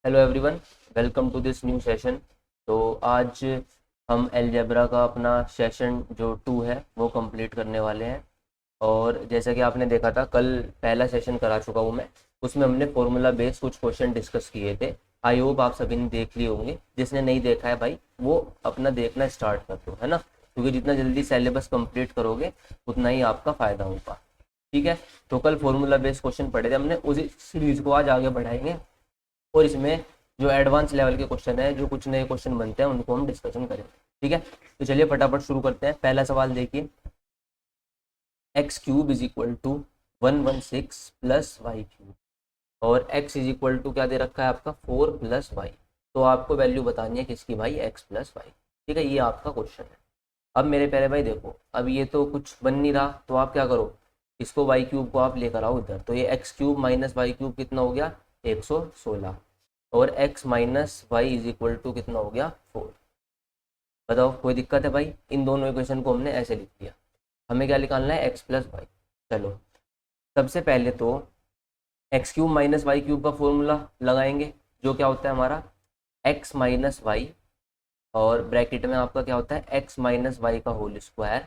Hello everyone, welcome to this new session. तो आज हम अलजेब्रा का अपना सेशन जो 2 है वो कंप्लीट करने वाले हैं। और जैसा कि आपने देखा था, कल पहला सेशन करा चुका हूँ मैं। उसमें हमने फॉर्मूला बेस्ड कुछ क्वेश्चन डिस्कस किए थे। आई होप आप सभी ने देख लिए होंगे। जिसने नहीं देखा है भाई, वो अपना देखना स्टार्ट कर दो, है ना, क्योंकि जितना जल्दी सिलेबस कंप्लीट करोगे उतना ही आपका फ़ायदा होगा। ठीक है। तो कल फॉर्मूला बेस्ड क्वेश्चन पढ़े थे हमने, उसी सीरीज को आज आगे बढ़ाएंगे। और इसमें जो एडवांस लेवल के क्वेश्चन है, जो कुछ नए क्वेश्चन बनते हैं, उनको हम डिस्कशन करेंगे। ठीक है। तो चलिए फटाफट शुरू करते हैं। पहला सवाल देखिए, X cube is equal to 116 plus Y cube, और एक्स इज इक्वल टू क्या दे रखा है आपका 4 प्लस वाई। तो आपको वैल्यू बतानी है किसकी भाई, एक्स प्लस वाई। ठीक है, ये आपका क्वेश्चन है। अब मेरे प्यारे भाई देखो, अब ये तो कुछ बन नहीं रहा, तो आप क्या करो, इसको वाई क्यूब को आप लेकर आओ इधर। तो ये X cube minus Y cube कितना हो गया, 116। और x minus Y is equal to कितना हो गया, 4। बताओ कोई दिक्कत है भाई? इन दोनों इक्वेशन को हमने ऐसे लिख दिया। हमें क्या निकालना है, x प्लस वाई। चलो, सबसे पहले तो X cube minus Y cube का फॉर्मूला लगाएंगे, जो क्या होता है हमारा x माइनस वाई, और ब्रैकेट में आपका क्या होता है x माइनस वाई का होल स्क्वायर,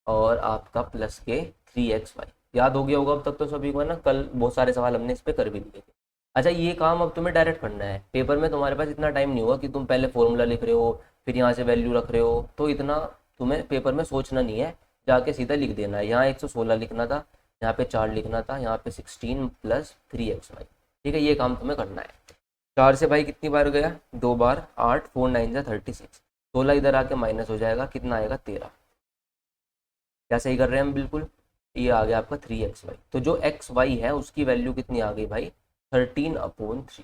और आपका प्लस के 3xy। याद हो गया होगा अब तक तो सभी को, है ना। कल बहुत सारे सवाल हमने इस पे कर भी लिए थे। अच्छा, ये काम अब तुम्हें डायरेक्ट करना है पेपर में। तुम्हारे पास इतना टाइम नहीं होगा कि तुम पहले फॉर्मूला लिख रहे हो, फिर यहाँ से वैल्यू रख रहे हो, तो इतना तुम्हें पेपर में सोचना नहीं है। जाके सीधा लिख देना है। यहाँ 116 लिखना था, यहाँ पे 4 लिखना था, यहाँ पे 16 प्लस 3xy। ठीक है, ये काम तुम्हें करना है। 4 से भाई कितनी बार गया, 2 बार, 8, 4 9 जा 36। 16 इधर आके माइनस हो जाएगा, कितना आएगा 13। क्या सही कर रहे हैं हम? बिल्कुल। ये आ गया आपका 3xy। तो जो एक्स वाई है उसकी वैल्यू कितनी आ गई भाई, 13/3।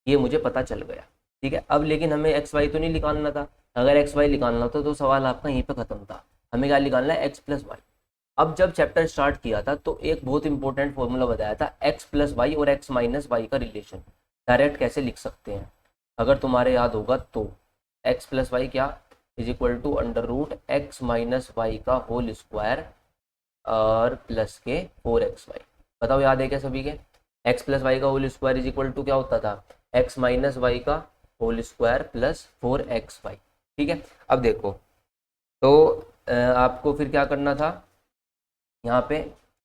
ये मुझे पता चल गया। ठीक है, अब लेकिन हमें एक्स वाई तो नहीं निकालना था। अगर एक्स वाई निकालना होता तो सवाल आपका यहीं पे खत्म था। हमें क्या निकालना है, एक्स प्लस वाई। अब जब चैप्टर स्टार्ट किया था तो एक बहुत इंपॉर्टेंट फॉर्मूला बताया था, एक्स प्लस वाई और एक्स माइनस वाई का रिलेशन डायरेक्ट कैसे लिख सकते हैं। अगर तुम्हारे याद होगा तो एक्स प्लस वाई क्या, is equal to under root X minus Y का होल स्क्वायर और प्लस के 4xy। बताओ याद है क्या सभी के? एक्स प्लस वाई का whole square is equal to क्या होता था, एक्स माइनस वाई का होल स्क्वायर प्लस 4xy। ठीक है। अब देखो, तो आपको फिर क्या करना था, यहाँ पे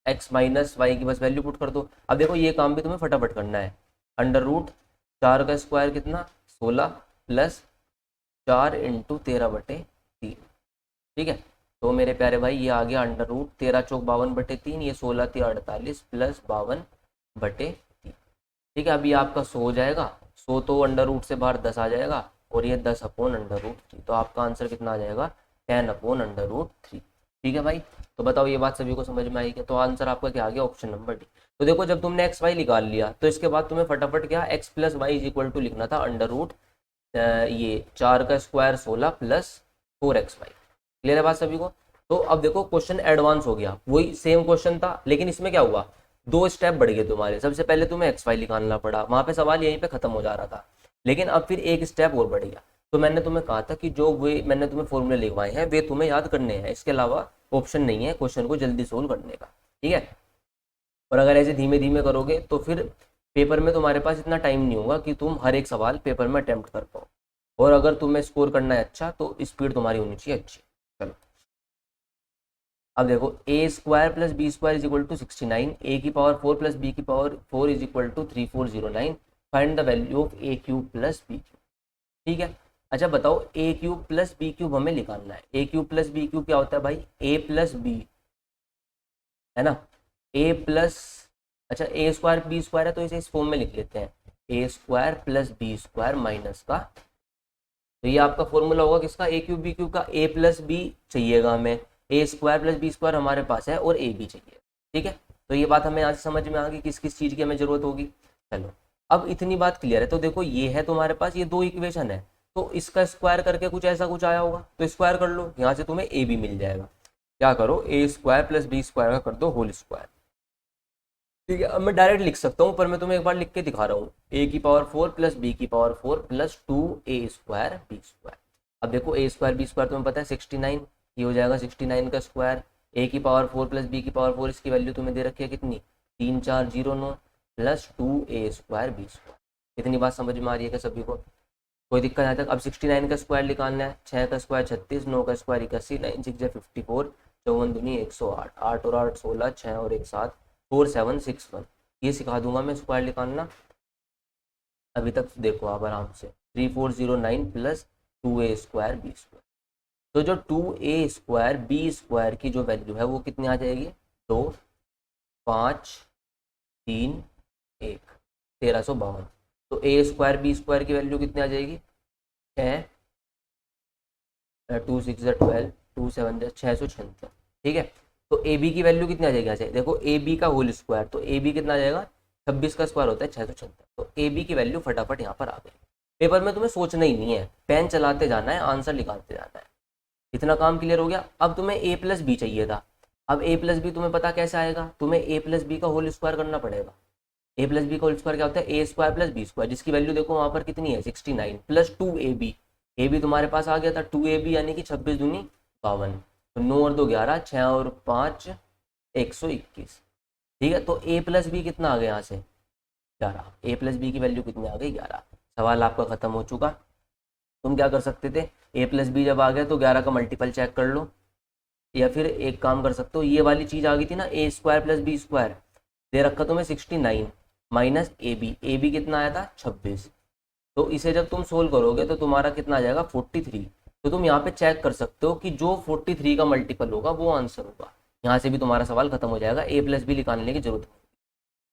एक्स माइनस वाई की बस वैल्यू पुट कर दो। अब देखो ये काम भी तुम्हें फटाफट करना है। अंडर रूट 4 का स्क्वायर कितना, 16, प्लस 4 × 13/3। ठीक है। तो मेरे प्यारे भाई ये आ गया अंडर रूट 13 × 4 = 52/3, ये 16 × 3 = 48 प्लस 52/3। ठीक है, अभी आपका 100 हो जाएगा। 100 तो अंडर रूट से बाहर 10 आ जाएगा, और ये 10/√3। तो आपका आंसर कितना आ जाएगा, 10/√3। ठीक है भाई। तो बताओ ये बात सभी को समझ में आई क्या? तो आंसर आपका क्या आ गया, ऑप्शन नंबर डी। तो देखो, जब तुमने एक्स वाई निकाल लिया तो इसके बाद तुम्हें फटाफट क्या, X plus Y is equal to लिखना था अंडर रूट ये 4 का स्क्वायर 16 प्लस 4xy। क्लियर है बात सभी को? तो अब देखो क्वेश्चन एडवांस हो गया, वही सेम क्वेश्चन था, लेकिन इसमें क्या हुआ, 2 स्टेप बढ़ गए तुम्हारे। सबसे पहले तुम्हें एक्स वाई निकालना पड़ा, वहां पे सवाल यहीं पे खत्म हो जा रहा था, लेकिन अब फिर एक स्टेप और बढ़ गया। तो मैंने तुम्हें कहा था कि जो वे मैंने तुम्हें फॉर्मूले लिखवाए हैं वे तुम्हें याद करने हैं, इसके अलावा ऑप्शन नहीं है क्वेश्चन को जल्दी सोल्व करने का। ठीक है। और अगर ऐसे धीमे धीमे करोगे तो फिर पेपर में तुम्हारे पास इतना टाइम नहीं होगा कि तुम हर एक सवाल पेपर में अटेम्प्ट कर पाओ। और अगर तुम्हें स्कोर करना है अच्छा, तो स्पीड तुम्हारी होनी चाहिए अच्छी। चलो, अब देखो, a square plus B square is equal to 69, a की पावर 4 प्लस बी की power 4 is equal to 3409। Find the value of a cube plus b cube. ठीक है। अच्छा बताओ, a cube plus b cube हमें निकालना है। A cube plus b cube क्या होता है भाई, ए प्लस बी, है ना। ए प्लस, अच्छा ए स्क्वायर बी स्क्वायर है तो इसे इस फॉर्म में लिख लेते हैं, a square plus B square minus का, तो ये आपका फॉर्मूला होगा किसका, ए क्यूब बी क्यूब का। ए प्लस बी चाहिएगा हमें, ए स्क्वायर प्लस बी स्क्वायर हमारे पास है, और ए बी चाहिए। ठीक है। तो ये बात हमें आज समझ में आ गई किस किस चीज़ की हमें जरूरत होगी। चलो, अब इतनी बात क्लियर है। तो देखो ये है तुम्हारे पास, ये 2 इक्वेशन है, तो इसका स्क्वायर करके कुछ ऐसा कुछ आया होगा, तो स्क्वायर कर लो, यहाँ से तुम्हें ए बी मिल जाएगा। क्या करो, ए स्क्वायर प्लस बी स्क्वायर का कर दो होल स्क्वायर। ठीक है। अब मैं डायरेक्ट लिख सकता हूँ, पर मैं तुम्हें एक बार लिख के दिखा रहा हूँ, ए की पावर 4 प्लस बी की पावर 4 प्लस 2 ए स्क्वायर बी स्क्वायर। अब देखो, ए स्क्वायर बी स्क्वायर तुम्हें पता है 69, ये हो जाएगा 69 का स्क्वायर। ए की पावर 4 प्लस बी की पावर 4, इसकी वैल्यू तुम्हें दे रखी है कितनी, 3409 प्लस 2 ए स्क्वायर बी स्क्वायर। इतनी बात समझ में आ रही है क्या सभी को? कोई दिक्कत है तक? अब 69 का स्क्वायर निकालना है। 6 का स्क्वायर 36, 9 का स्क्वायर 81, 9 6 54, 54 दूनी 108, 8 और 8 16, 6 और 1 7, 4761। ये सिखा दूंगा मैं स्क्वायर निकालना। अभी तक देखो आप आराम से, 3409 प्लस 2a² b²। तो जो 2a²b² की जो वैल्यू है वो कितनी आ जाएगी? 2 5 3 1, 1352। तो a²b² की वैल्यू कितनी आ जाएगी? 6, 2 6 12, 2 7 676। ठीक है, तो ए बी की वैल्यू कितनी आ जाएगी? आ जाए देखो, ए बी का होल स्क्वायर, तो ए बी कितना आ जाएगा? 26 का स्क्वायर होता है 676। तो ए बी की वैल्यू फटाफट यहाँ पर आ गई। पेपर में तुम्हें सोचना ही नहीं है, पेन चलाते जाना है, आंसर निकालते जाना है। इतना काम क्लियर हो गया। अब तुम्हें ए प्लस बी चाहिए था। अब ए प्लस बी तुम्हें पता कैसे आएगा? तुम्हें ए प्लस बी का होल स्क्वायर करना पड़ेगा। ए प्लस बी का होल स्क्वायर क्या होता है? a² प्लस b², जिसकी वैल्यू देखो वहां पर कितनी है? 69 प्लस 2ab। ए बी तुम्हारे पास आ गया था 2ab, यानी कि 26 दूनी 52। तो 9 और 2 11, 6 और 5 121। ठीक है, तो ए प्लस बी कितना आ गया यहाँ से? 11। ए प्लस बी की वैल्यू कितनी आ गई? 11। सवाल आपका खत्म हो चुका। तुम क्या कर सकते थे? ए प्लस बी जब आ गया तो 11 का मल्टीपल चेक कर लो, या फिर एक काम कर सकते हो, ये वाली चीज आ गई थी ना, a² प्लस b², दे रखा तुम्हें 69 माइनस ए बी कितना आया था? 26। तो इसे जब तुम सोल्व करोगे तो तुम्हारा कितना आ जाएगा? 43। तो तुम यहाँ पे चेक कर सकते हो कि जो 43 का मल्टीपल होगा वो आंसर होगा। यहाँ से भी तुम्हारा सवाल खत्म हो जाएगा, ए प्लस बी निकालने की जरूरत नहीं।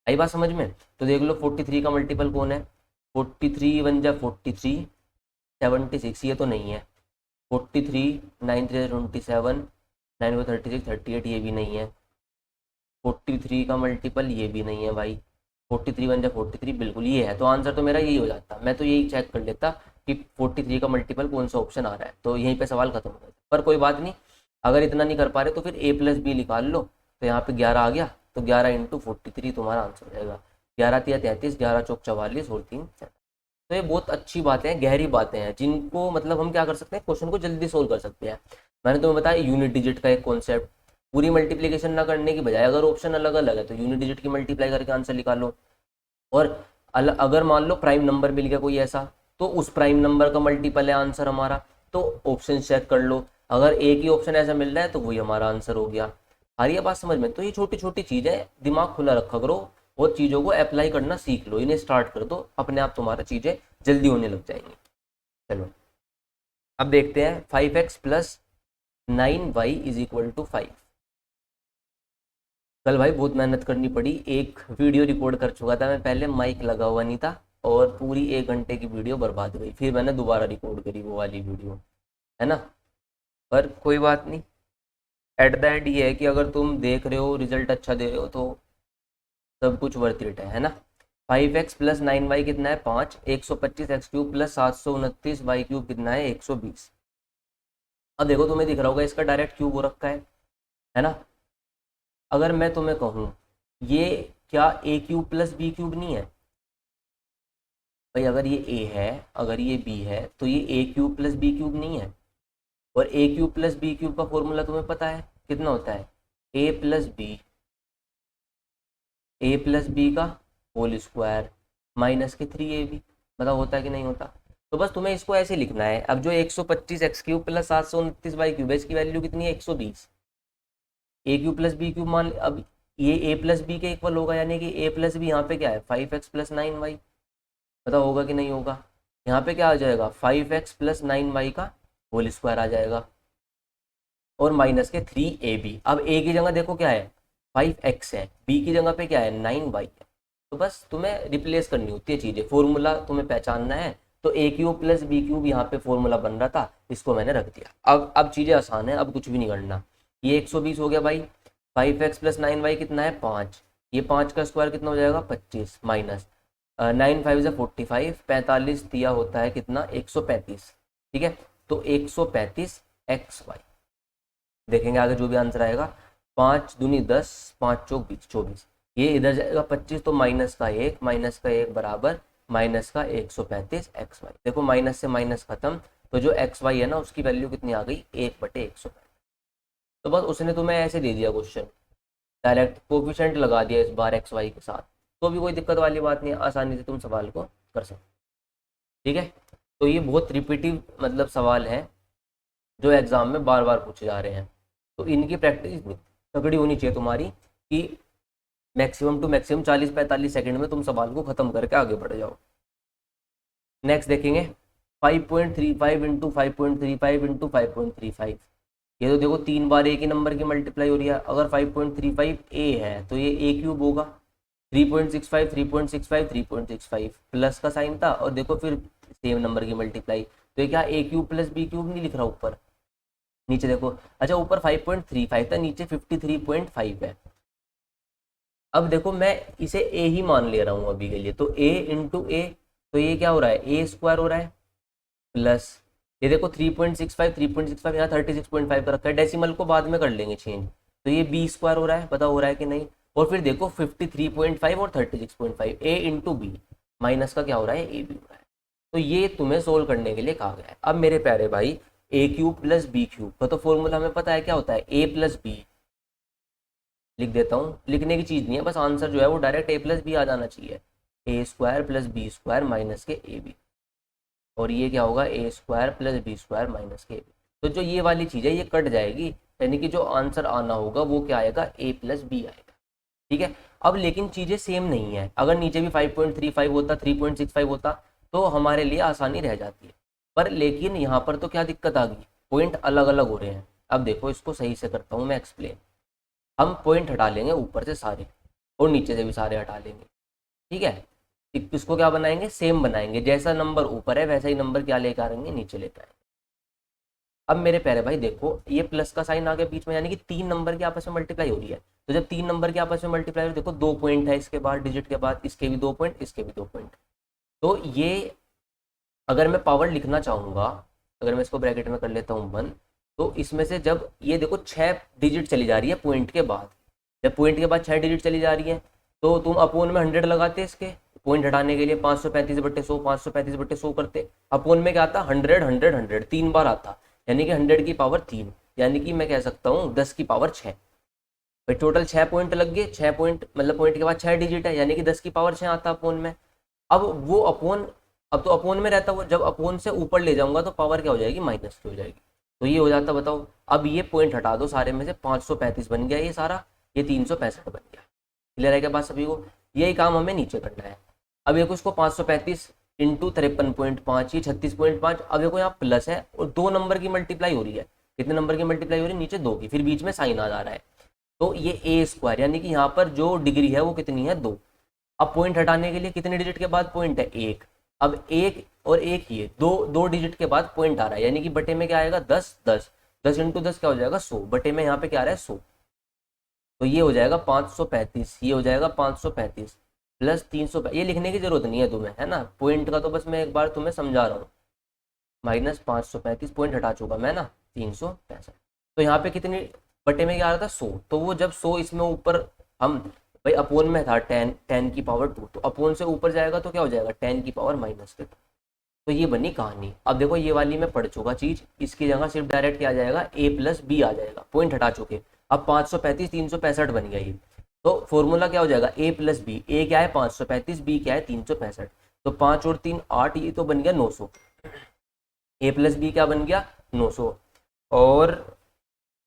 आई बात समझ में? तो देख लो 43 का मल्टीपल कौन है? 43 1 जा 43, 76 ये तो नहीं है। 43 9 3 27, 9 को 36 38 ये भी नहीं है। 43 का मल्टीपल ये भी नहीं है भाई। 43 1 जा 43 बिल्कुल ये है, तो आंसर तो मेरा यही हो जाता। मैं तो यही चेक कर लेता कि 43 का मल्टीपल कौन सा ऑप्शन आ रहा है, तो यहीं पे सवाल खत्म हो जाता। पर कोई बात नहीं, अगर इतना नहीं कर पा रहे तो फिर ए प्लस बी निकाल लो। तो यहाँ पे 11 आ गया, तो 11 इंटू 43 तुम्हारा आंसर हो जाएगा। 11 तिया 33, 11 चौक 44 और 3। तो ये बहुत अच्छी बातें हैं, गहरी बातें हैं, जिनको मतलब हम क्या कर सकते हैं, क्वेश्चन को जल्दी सोल्व कर सकते हैं। मैंने तुम्हें बताया यूनिट डिजिट का एक कॉन्सेप्ट। पूरी मल्टीप्लीकेशन ना करने की बजाय अगर ऑप्शन अलग अलग है तो यूनिट डिजिट की मल्टीप्लाई करके आंसर निकालो। और अगर मान लो प्राइम नंबर मिल गया कोई ऐसा, तो उस प्राइम नंबर का मल्टीपल है आंसर हमारा, तो ऑप्शन चेक कर लो। अगर एक ही ऑप्शन ऐसा मिल रहा है तो वही हमारा आंसर हो गया। आ रही है बात समझ में? तो ये छोटी छोटी चीजें, दिमाग खुला रखा करो और चीज़ों को अप्लाई करना सीख लो, इन्हें स्टार्ट कर दो, अपने आप तुम्हारा चीज़ें जल्दी होने लग जाएंगी। चलो अब देखते हैं 5x plus 9y is equal to 5। कल भाई बहुत मेहनत करनी पड़ी, एक वीडियो रिकॉर्ड कर चुका था मैं पहले, माइक लगा हुआ नहीं था, और पूरी 1 घंटे की वीडियो बर्बाद गई। फिर मैंने दोबारा रिकॉर्ड करी वो वाली वीडियो, है ना। पर कोई बात नहीं, एट द एंड ये है कि अगर तुम देख रहे हो रिजल्ट अच्छा दे रहे हो तो सब कुछ वर्थ इट है ना। 5x प्लस 9y कितना है? 5। 125x³ प्लस 729y³ कितना है? 120। अब देखो तुम्हें दिख रहा होगा इसका डायरेक्ट क्यूब हो रखा है ना। अगर मैं तुम्हें कहूँ ये क्या a³ प्लस b³ नहीं है भाई? अगर ये a है, अगर ये b है, तो ये a³ प्लस b³ नहीं है। और a³ प्लस b³ का फॉर्मूला तुम्हें पता है कितना होता है? a प्लस बी का होल स्क्वायर माइनस के 3ab। मतलब होता है कि नहीं होता? तो बस तुम्हें इसको ऐसे लिखना है। अब जो 125x³ प्लस 729y³ है, इसकी वैल्यू कितनी है? 120। a³ प्लस b³ मान, अब ये a प्लस बी के इक्वल होगा, यानी कि a प्लस बी यहाँ पे क्या है? 5x plus 9y। पता होगा कि नहीं होगा? यहाँ पे क्या आ जाएगा? 5x प्लस 9y का होल स्क्वायर आ जाएगा, और माइनस के 3ab। अब a की जगह देखो क्या है? 5x है, b की जगह पे क्या है? 9y है। तो बस तुम्हें रिप्लेस करनी होती है चीज़ें, फॉर्मूला तुम्हें पहचानना है। तो a³ प्लस b³ यहाँ पे फॉर्मूला बन रहा था, इसको मैंने रख दिया। अब चीज़ें आसान है, अब कुछ भी नहीं करना। ये 120 हो गया भाई। 5x प्लस 9y कितना है? 5। ये 5 का स्क्वायर कितना हो जाएगा? 25 माइनस 9 5 से 45, 45 दिया होता है कितना? 135। ठीक है, तो 135xy। देखेंगे आगे जो भी आंसर आएगा। 5 दूनी 10, 5 चौक 20, 24। ये इधर जाएगा 25, तो माइनस का 1 बराबर माइनस का 135xy। देखो माइनस से माइनस खत्म, तो जो xy है ना उसकी वैल्यू कितनी आ गई? 1/135। तो बस उसने तुम्हें ऐसे दे दिया क्वेश्चन, डायरेक्ट कोफिशिएंट लगा दिया इस बार xy के साथ। तो भी कोई दिक्कत वाली बात नहीं है, आसानी से तुम सवाल को कर सकते। ठीक है, तो ये बहुत रिपीटिव मतलब सवाल है जो एग्जाम में बार बार पूछे जा रहे हैं, तो इनकी प्रैक्टिस इतनी तगड़ी होनी चाहिए तुम्हारी कि मैक्सिमम टू मैक्सिमम 40-45 सेकंड में तुम सवाल को खत्म करके आगे बढ़ जाओ। नेक्स्ट देखेंगे 5.35 इंटू 5.35 इंटू 5.35। ये तो देखो 3 बार एक ही नंबर की मल्टीप्लाई हो रही है। अगर 5.35 ए है तो ये ए क्यूब होगा। 3.65 3.65 3.65 प्लस का साइन था और देखो फिर सेम नंबर की मल्टीप्लाई, तो ये क्या ए क्यूब प्लस बी क्यूब नहीं लिख रहा ऊपर, नीचे देखो। अच्छा ऊपर 5.35 था, नीचे 53.5 है। अब देखो मैं इसे ए ही मान ले रहा हूँ अभी के लिए, तो ए इंटू ए, तो ये क्या हो रहा है ए स्क्वायर हो रहा है प्लस ये देखो 3.65 3.65 यहाँ 36.5 का रखा है, डेसिमल को बाद में कर लेंगे चेंज, तो ये बी स्क्वायर हो रहा है, पता हो रहा है कि नहीं। और फिर देखो 53.5 और 36.5 ए इंटू बी माइनस का क्या हो रहा है ए बी हो रहा है। तो ये तुम्हें सोल्व करने के लिए कहा गया है। अब मेरे प्यारे भाई ए क्यूब प्लस बी क्यूब का तो फॉर्मूला हमें पता है क्या होता है, ए प्लस बी। लिख देता हूँ, लिखने की चीज़ नहीं है, बस आंसर जो है वो डायरेक्ट ए प्लस बी आ जाना चाहिए। A square plus B square minus के ए बी, और ये क्या होगा a square plus B square minus के ए बी। तो जो ये वाली चीज़ है ये कट जाएगी, यानी कि जो आंसर आना होगा वो क्या आएगा ए प्लस बी आएगा। ठीक है, अब लेकिन चीज़ें सेम नहीं है। अगर नीचे भी 5.35 होता 3.65 होता तो हमारे लिए आसानी रह जाती है, पर लेकिन यहाँ पर तो क्या दिक्कत आ गई, पॉइंट अलग अलग हो रहे हैं। अब देखो इसको सही से करता हूँ मैं एक्सप्लेन। हम पॉइंट हटा लेंगे ऊपर से सारे और नीचे से भी सारे हटा लेंगे। ठीक है, इसको क्या बनाएंगे सेम बनाएंगे, जैसा नंबर ऊपर है वैसा ही नंबर क्या लेकर आएंगे नीचे लेकर आएंगे। अब मेरे प्यारे भाई देखो ये प्लस का साइन आ गया बीच में, यानी कि 3 नंबर की आपस में मल्टीप्लाई हो रही है। तो जब 3 नंबर की आपस में मल्टीप्लाई हो रही है, देखो 2 पॉइंट है इसके बाद डिजिट के बाद, इसके भी 2 पॉइंट इसके भी 2 पॉइंट। तो ये अगर मैं पावर लिखना चाहूँगा, अगर मैं इसको ब्रैकेट में कर लेता हूँ 1, तो इसमें से जब ये देखो 6 डिजिट चली जा रही है पॉइंट के बाद, जब पॉइंट के बाद 6 डिजिट चली जा रही है तो तुम अपोन में 100 लगाते इसके पॉइंट हटाने के लिए, 535/100 535/100 करते। अपोन में क्या आता 100 100 100 3 बार आता, यानी कि 100 की पावर 3, यानी कि मैं कह सकता हूँ 10 की पावर 6। भाई टोटल 6 पॉइंट लग गए, 6 पॉइंट मतलब पॉइंट के बाद 6 डिजिट है, यानी कि 10 की पावर 6 आता अपोन में। अब वो अपोन, अब तो अपोन में रहता हुआ जब अपोन से ऊपर ले जाऊंगा तो पावर क्या हो जाएगी माइनस की हो जाएगी। तो ये हो जाता, बताओ। अब ये पॉइंट हटा दो सारे में से, 535 बन गया ये सारा, ये 365 बन गया। क्लियर है क्या बात सभी को, यही काम हमें नीचे करना है। अब देखो इसको 535 इंटू 53.5, ये 36.5। अब देखो यहाँ प्लस है और 2 नंबर की मल्टीप्लाई हो रही है, कितने नंबर की मल्टीप्लाई हो रही है नीचे 2 की, फिर बीच में साइन आ जा रहा है, तो ये ए स्क्वायर, यानी कि यहाँ पर जो डिग्री है वो कितनी है 2। अब पॉइंट हटाने के लिए कितने डिजिट के बाद पॉइंट है 1, अब 1 और 1 ही है, 2 डिजिट के बाद पॉइंट आ रहा है, यानी कि बटे में क्या आएगा 10 10 10 इंटू 10 क्या हो जाएगा 100, बटे में यहाँ पे क्या आ रहा है 100, तो ये हो जाएगा 535, ये हो जाएगा 535 प्लस 300। ये लिखने की जरूरत नहीं है तुम्हें, है ना, पॉइंट का तो बस मैं एक बार तुम्हें समझा रहा हूँ। माइनस 535 पॉइंट हटा चुका मैं ना 365, तो यहाँ पे कितनी बटे में क्या आ रहा था 100, तो वो जब 100 इसमें ऊपर हम भाई अपोन में था 10 की पावर 2, तो अपोन से ऊपर जाएगा तो क्या हो जाएगा 10 की पावर माइनस 2। तो ये बनी कहानी। अब देखो ये वाली मैं पढ़ चुका चीज, इसकी जगह सिर्फ डायरेक्ट क्या आ जाएगा ए प्लस बी आ जाएगा, पॉइंट हटा चुके। अब 535 365 बन गया ये, तो फॉर्मूला क्या हो जाएगा ए प्लस बी, ए क्या है 535, बी क्या है 365, तो 5 और 3 8, ये तो बन गया 900। ए प्लस बी क्या बन गया 900, और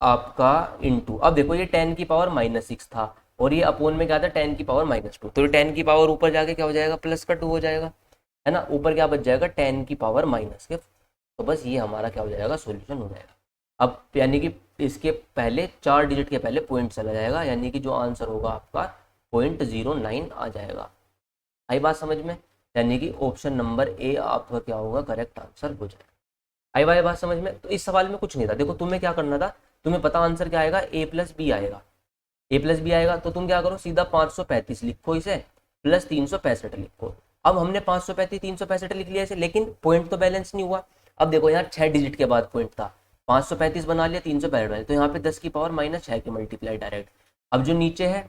आपका इंटू, अब देखो ये 10 की पावर -6 था और ये अपोन में क्या था 10 की पावर -2, तो 10 की पावर ऊपर जाके क्या हो जाएगा प्लस का 2 हो जाएगा, है ना, ऊपर क्या बच जाएगा 10 की पावर माइनस के। तो बस ये हमारा क्या हो जाएगा सॉल्यूशन हो जाएगा। अब यानी कि इसके पहले 4 डिजिट के पहले पॉइंट चला जाएगा, यानी कि जो आंसर होगा आपका 0.09 आ जाएगा। आई बात समझ में, यानी कि ऑप्शन नंबर ए आपका क्या होगा करेक्ट आंसर हो जाएगा। आई बाई बात समझ में। तो इस सवाल में कुछ नहीं था, देखो तुम्हें क्या करना था, तुम्हें पता आंसर क्या आएगा ए प्लस बी आएगा, ए प्लस बी आएगा, तो तुम क्या करो सीधा 535 लिखो इसे प्लस 365 लिखो। अब हमने 535 365 लिख लिया इसे, लेकिन पॉइंट तो बैलेंस नहीं हुआ। अब देखो यहाँ 6 डिजिट के बाद पॉइंट था, 535 बना लिया 365 बना लिया, तो यहाँ पे 10 की पावर -6 की मल्टीप्लाई डायरेक्ट। अब जो नीचे है,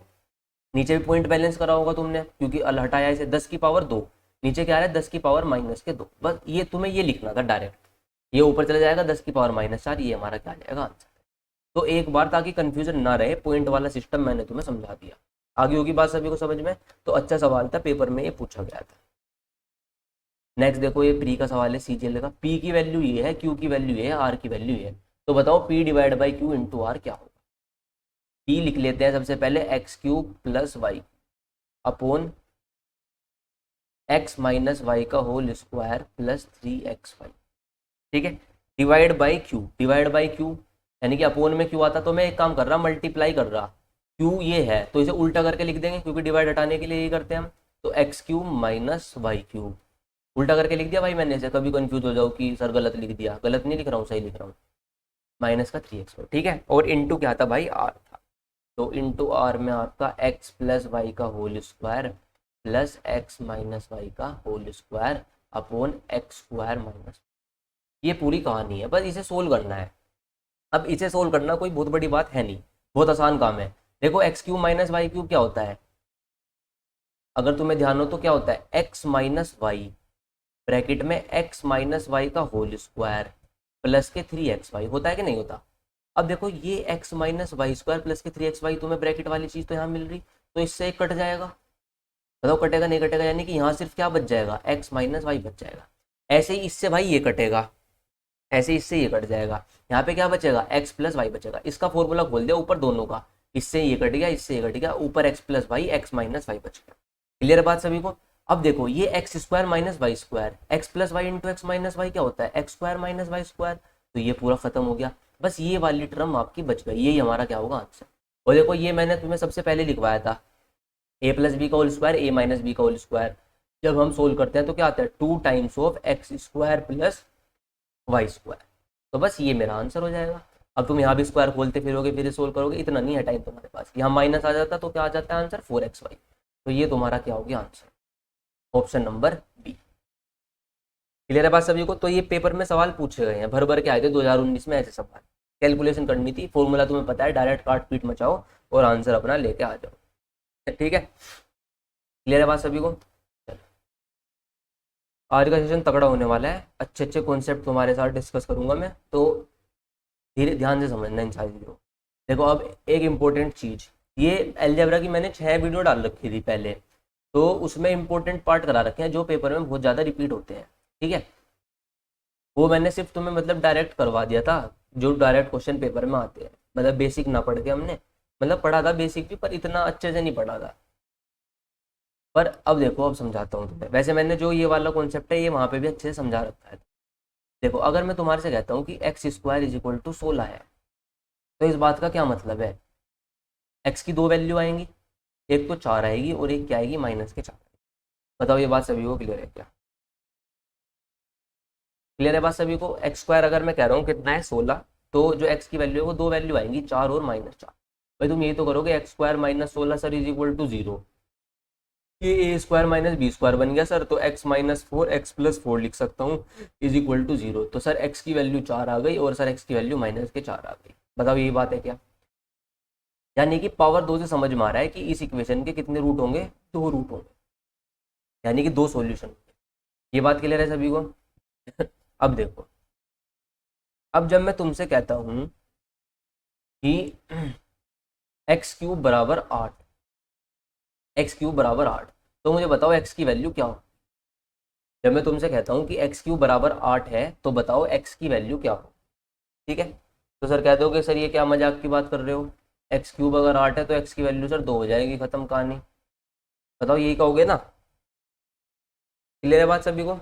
नीचे भी पॉइंट बैलेंस करा होगा तुमने क्योंकि हटाया इसे, 10 की पावर 2, नीचे क्या है 10 की पावर -2। बस ये तुम्हें ये लिखना था डायरेक्ट, ये ऊपर चला जाएगा 10 की पावर -4, ये हमारा क्या आ जाएगा आंसर। तो एक बार ताकि कंफ्यूजन ना रहे, पॉइंट वाला सिस्टम मैंने तुम्हें समझा दिया। आगे होगी बात सभी को समझ में। तो अच्छा सवाल था, पेपर में ये पूछा गया था। नेक्स्ट देखो ये प्री का सवाल है सीजीएल का, पी की वैल्यू ये है, क्यू की वैल्यू ये है, आर की वैल्यू ये है, तो बताओ P divide by Q into R क्या होगा। पी लिख लेते हैं सबसे पहले X cube plus Y upon X minus Y का होल स्क्वायर प्लस 3xy, ठीक है। Divide by Q, divide by Q यानी कि अपोन में क्यू आता, तो मैं एक काम कर रहा, मल्टीप्लाई कर रहा, क्यू ये है तो इसे उल्टा करके लिख देंगे क्योंकि डिवाइड हटाने के लिए ये करते हैं हम। तो X cube minus Y cube उल्टा करके लिख दिया भाई मैंने, इसे कभी कंफ्यूज हो जाओ कि सर गलत लिख दिया, गलत नहीं लिख रहा हूँ, सही लिख रहा हूँ, माइनस का 3x, ठीक है। और इंटू क्या था भाई, आर था, तो इंटू आर में आपका एक्स प्लस वाई का whole square plus x minus Y का whole square upon x square minus, ये पूरी कहानी है, बस इसे सोल्व करना है। अब इसे सोल्व करना कोई बहुत बड़ी बात है नहीं, बहुत आसान काम है। देखो X cube minus Y cube क्या होता है, अगर तुम्हें ध्यान हो तो क्या होता है, एक्स माइनस वाई ब्रैकेट में एक्स माइनस वाई का होल स्क्वायर प्लस के 3xy होता है कि नहीं होता। अब देखो ये X minus Y square plus के 3xy, तुम्हें ब्रैकेट वाली चीज़ तो यहाँ मिल रही, तो इससे एक कट जाएगा, बताओ कटेगा नहीं कटेगा, यानी कि यहाँ सिर्फ क्या बच जाएगा, एक्स माइनस वाई बच जाएगा। ऐसे ही इससे भाई ये कटेगा, ऐसे इससे ये कट जाएगा, यहाँ पे क्या बचेगा, एक्स प्लस वाई बचेगा, इसका फॉर्मूला खोल दिया ऊपर दोनों का, इससे ये कट गया, इससे ये कट गया, ऊपर X plus Y X minus Y बच गया। क्लियर बात सभी को। अब देखो ये X square minus Y square, X plus Y into X minus Y क्या होता है, X square minus Y square, तो ये पूरा खत्म हो गया, बस ये वाली टर्म आपकी बच गई, यही हमारा क्या होगा आंसर। और देखो ये मैंने तुम्हें सबसे पहले लिखवाया था, ए प्लस बी का होल स्क्वायर ए माइनस बी का होल स्क्वायर, जब हम सोल्व करते हैं तो क्या आता है, 2 times of X square plus Y square, तो बस ये मेरा आंसर हो जाएगा। अब तुम यहाँ भी स्क्वायर खोलते फिरोगे फिर सोल्व करोगे, इतना नहीं है टाइम तुम्हारे पास, यहाँ माइनस आ जाता तो क्या आ जाता है आंसर 4xy, तो ये तुम्हारा क्या हो गया answer, option number B. Clear है बात सभी को। तो ये पेपर में सवाल पूछे गए हैं, भर भर के आए थे 2019 में ऐसे सवाल, कैलकुलेशन करनी थी, फॉर्मूला तुम्हें पता है, डायरेक्ट काट पीट मचाओ और आंसर अपना लेके आ जाओ, ठीक है। क्लियर है बात सभी को। आज का सेशन तगड़ा होने वाला है, अच्छे अच्छे कॉन्सेप्ट तुम्हारे साथ डिस्कस करूंगा मैं, तो धीरे ध्यान से समझना इन सारी चीज़ों। देखो अब एक इम्पोर्टेंट चीज़, ये अलजेब्रा की मैंने 6 वीडियो डाल रखी थी पहले, तो उसमें इंपॉर्टेंट पार्ट करा रखे हैं जो पेपर में बहुत ज़्यादा रिपीट होते हैं, ठीक है। वो मैंने सिर्फ तुम्हें मतलब डायरेक्ट करवा दिया था, जो डायरेक्ट क्वेश्चन पेपर में आते हैं, मतलब बेसिक ना पढ़ के हमने, मतलब पढ़ा था बेसिक भी पर इतना अच्छे से नहीं पढ़ा था। पर अब देखो अब समझाता हूँ तुम्हें, वैसे मैंने जो ये वाला कॉन्सेप्ट है ये वहाँ पे भी अच्छे से समझा रखा है। देखो अगर मैं तुम्हारे से कहता हूँ कि X square is equal to 16 है, तो इस बात का क्या मतलब है, एक्स की दो वैल्यू आएंगी, एक तो 4 आएगी और एक क्या आएगी, माइनस के 4। बताओ ये बात सभी को क्लियर है क्या, क्लियर है बात सभी को। एक्स स्क्वायर अगर मैं कह रहा हूँ कितना है 16, तो जो एक्स की वैल्यू है वो दो वैल्यू आएंगी, 4 और -4। भाई तुम यही तो करोगे, X square minus 16 sir is equal to 0, ये A square minus B square बन गया सर, तो एक्स माइनस 4 एक्स प्लस 4 लिख सकता हूँ इज इक्वल टू 0, तो सर एक्स की वैल्यू 4 आ गई और सर एक्स की वैल्यू माइनस के 4 आ गई। बताओ यही बात है क्या, यानी कि पावर 2 से समझ में आ रहा है कि इस इक्वेशन के कितने रूट होंगे, 2 रूट होंगे, यानी कि 2 सॉल्यूशन। ये बात क्लियर है सभी को। अब देखो, अब जब मैं तुमसे कहता हूँ कि एक्स क्यूब बराबर 8, एक्स क्यूब बराबर 8, तो मुझे बताओ एक्स की वैल्यू क्या हो। जब मैं तुमसे कहता हूँ कि एक्स क्यूब बराबर 8 है, तो बताओ एक्स की वैल्यू क्या हो, ठीक है। तो सर कह दोगे सर ये क्या मजाक की बात कर रहे हो, एक्स क्यूब अगर 8 है तो एक्स की वैल्यू सर 2 हो जाएगी, खत्म कहानी। बताओ यही कहोगे ना, क्लियर है बात सभी को,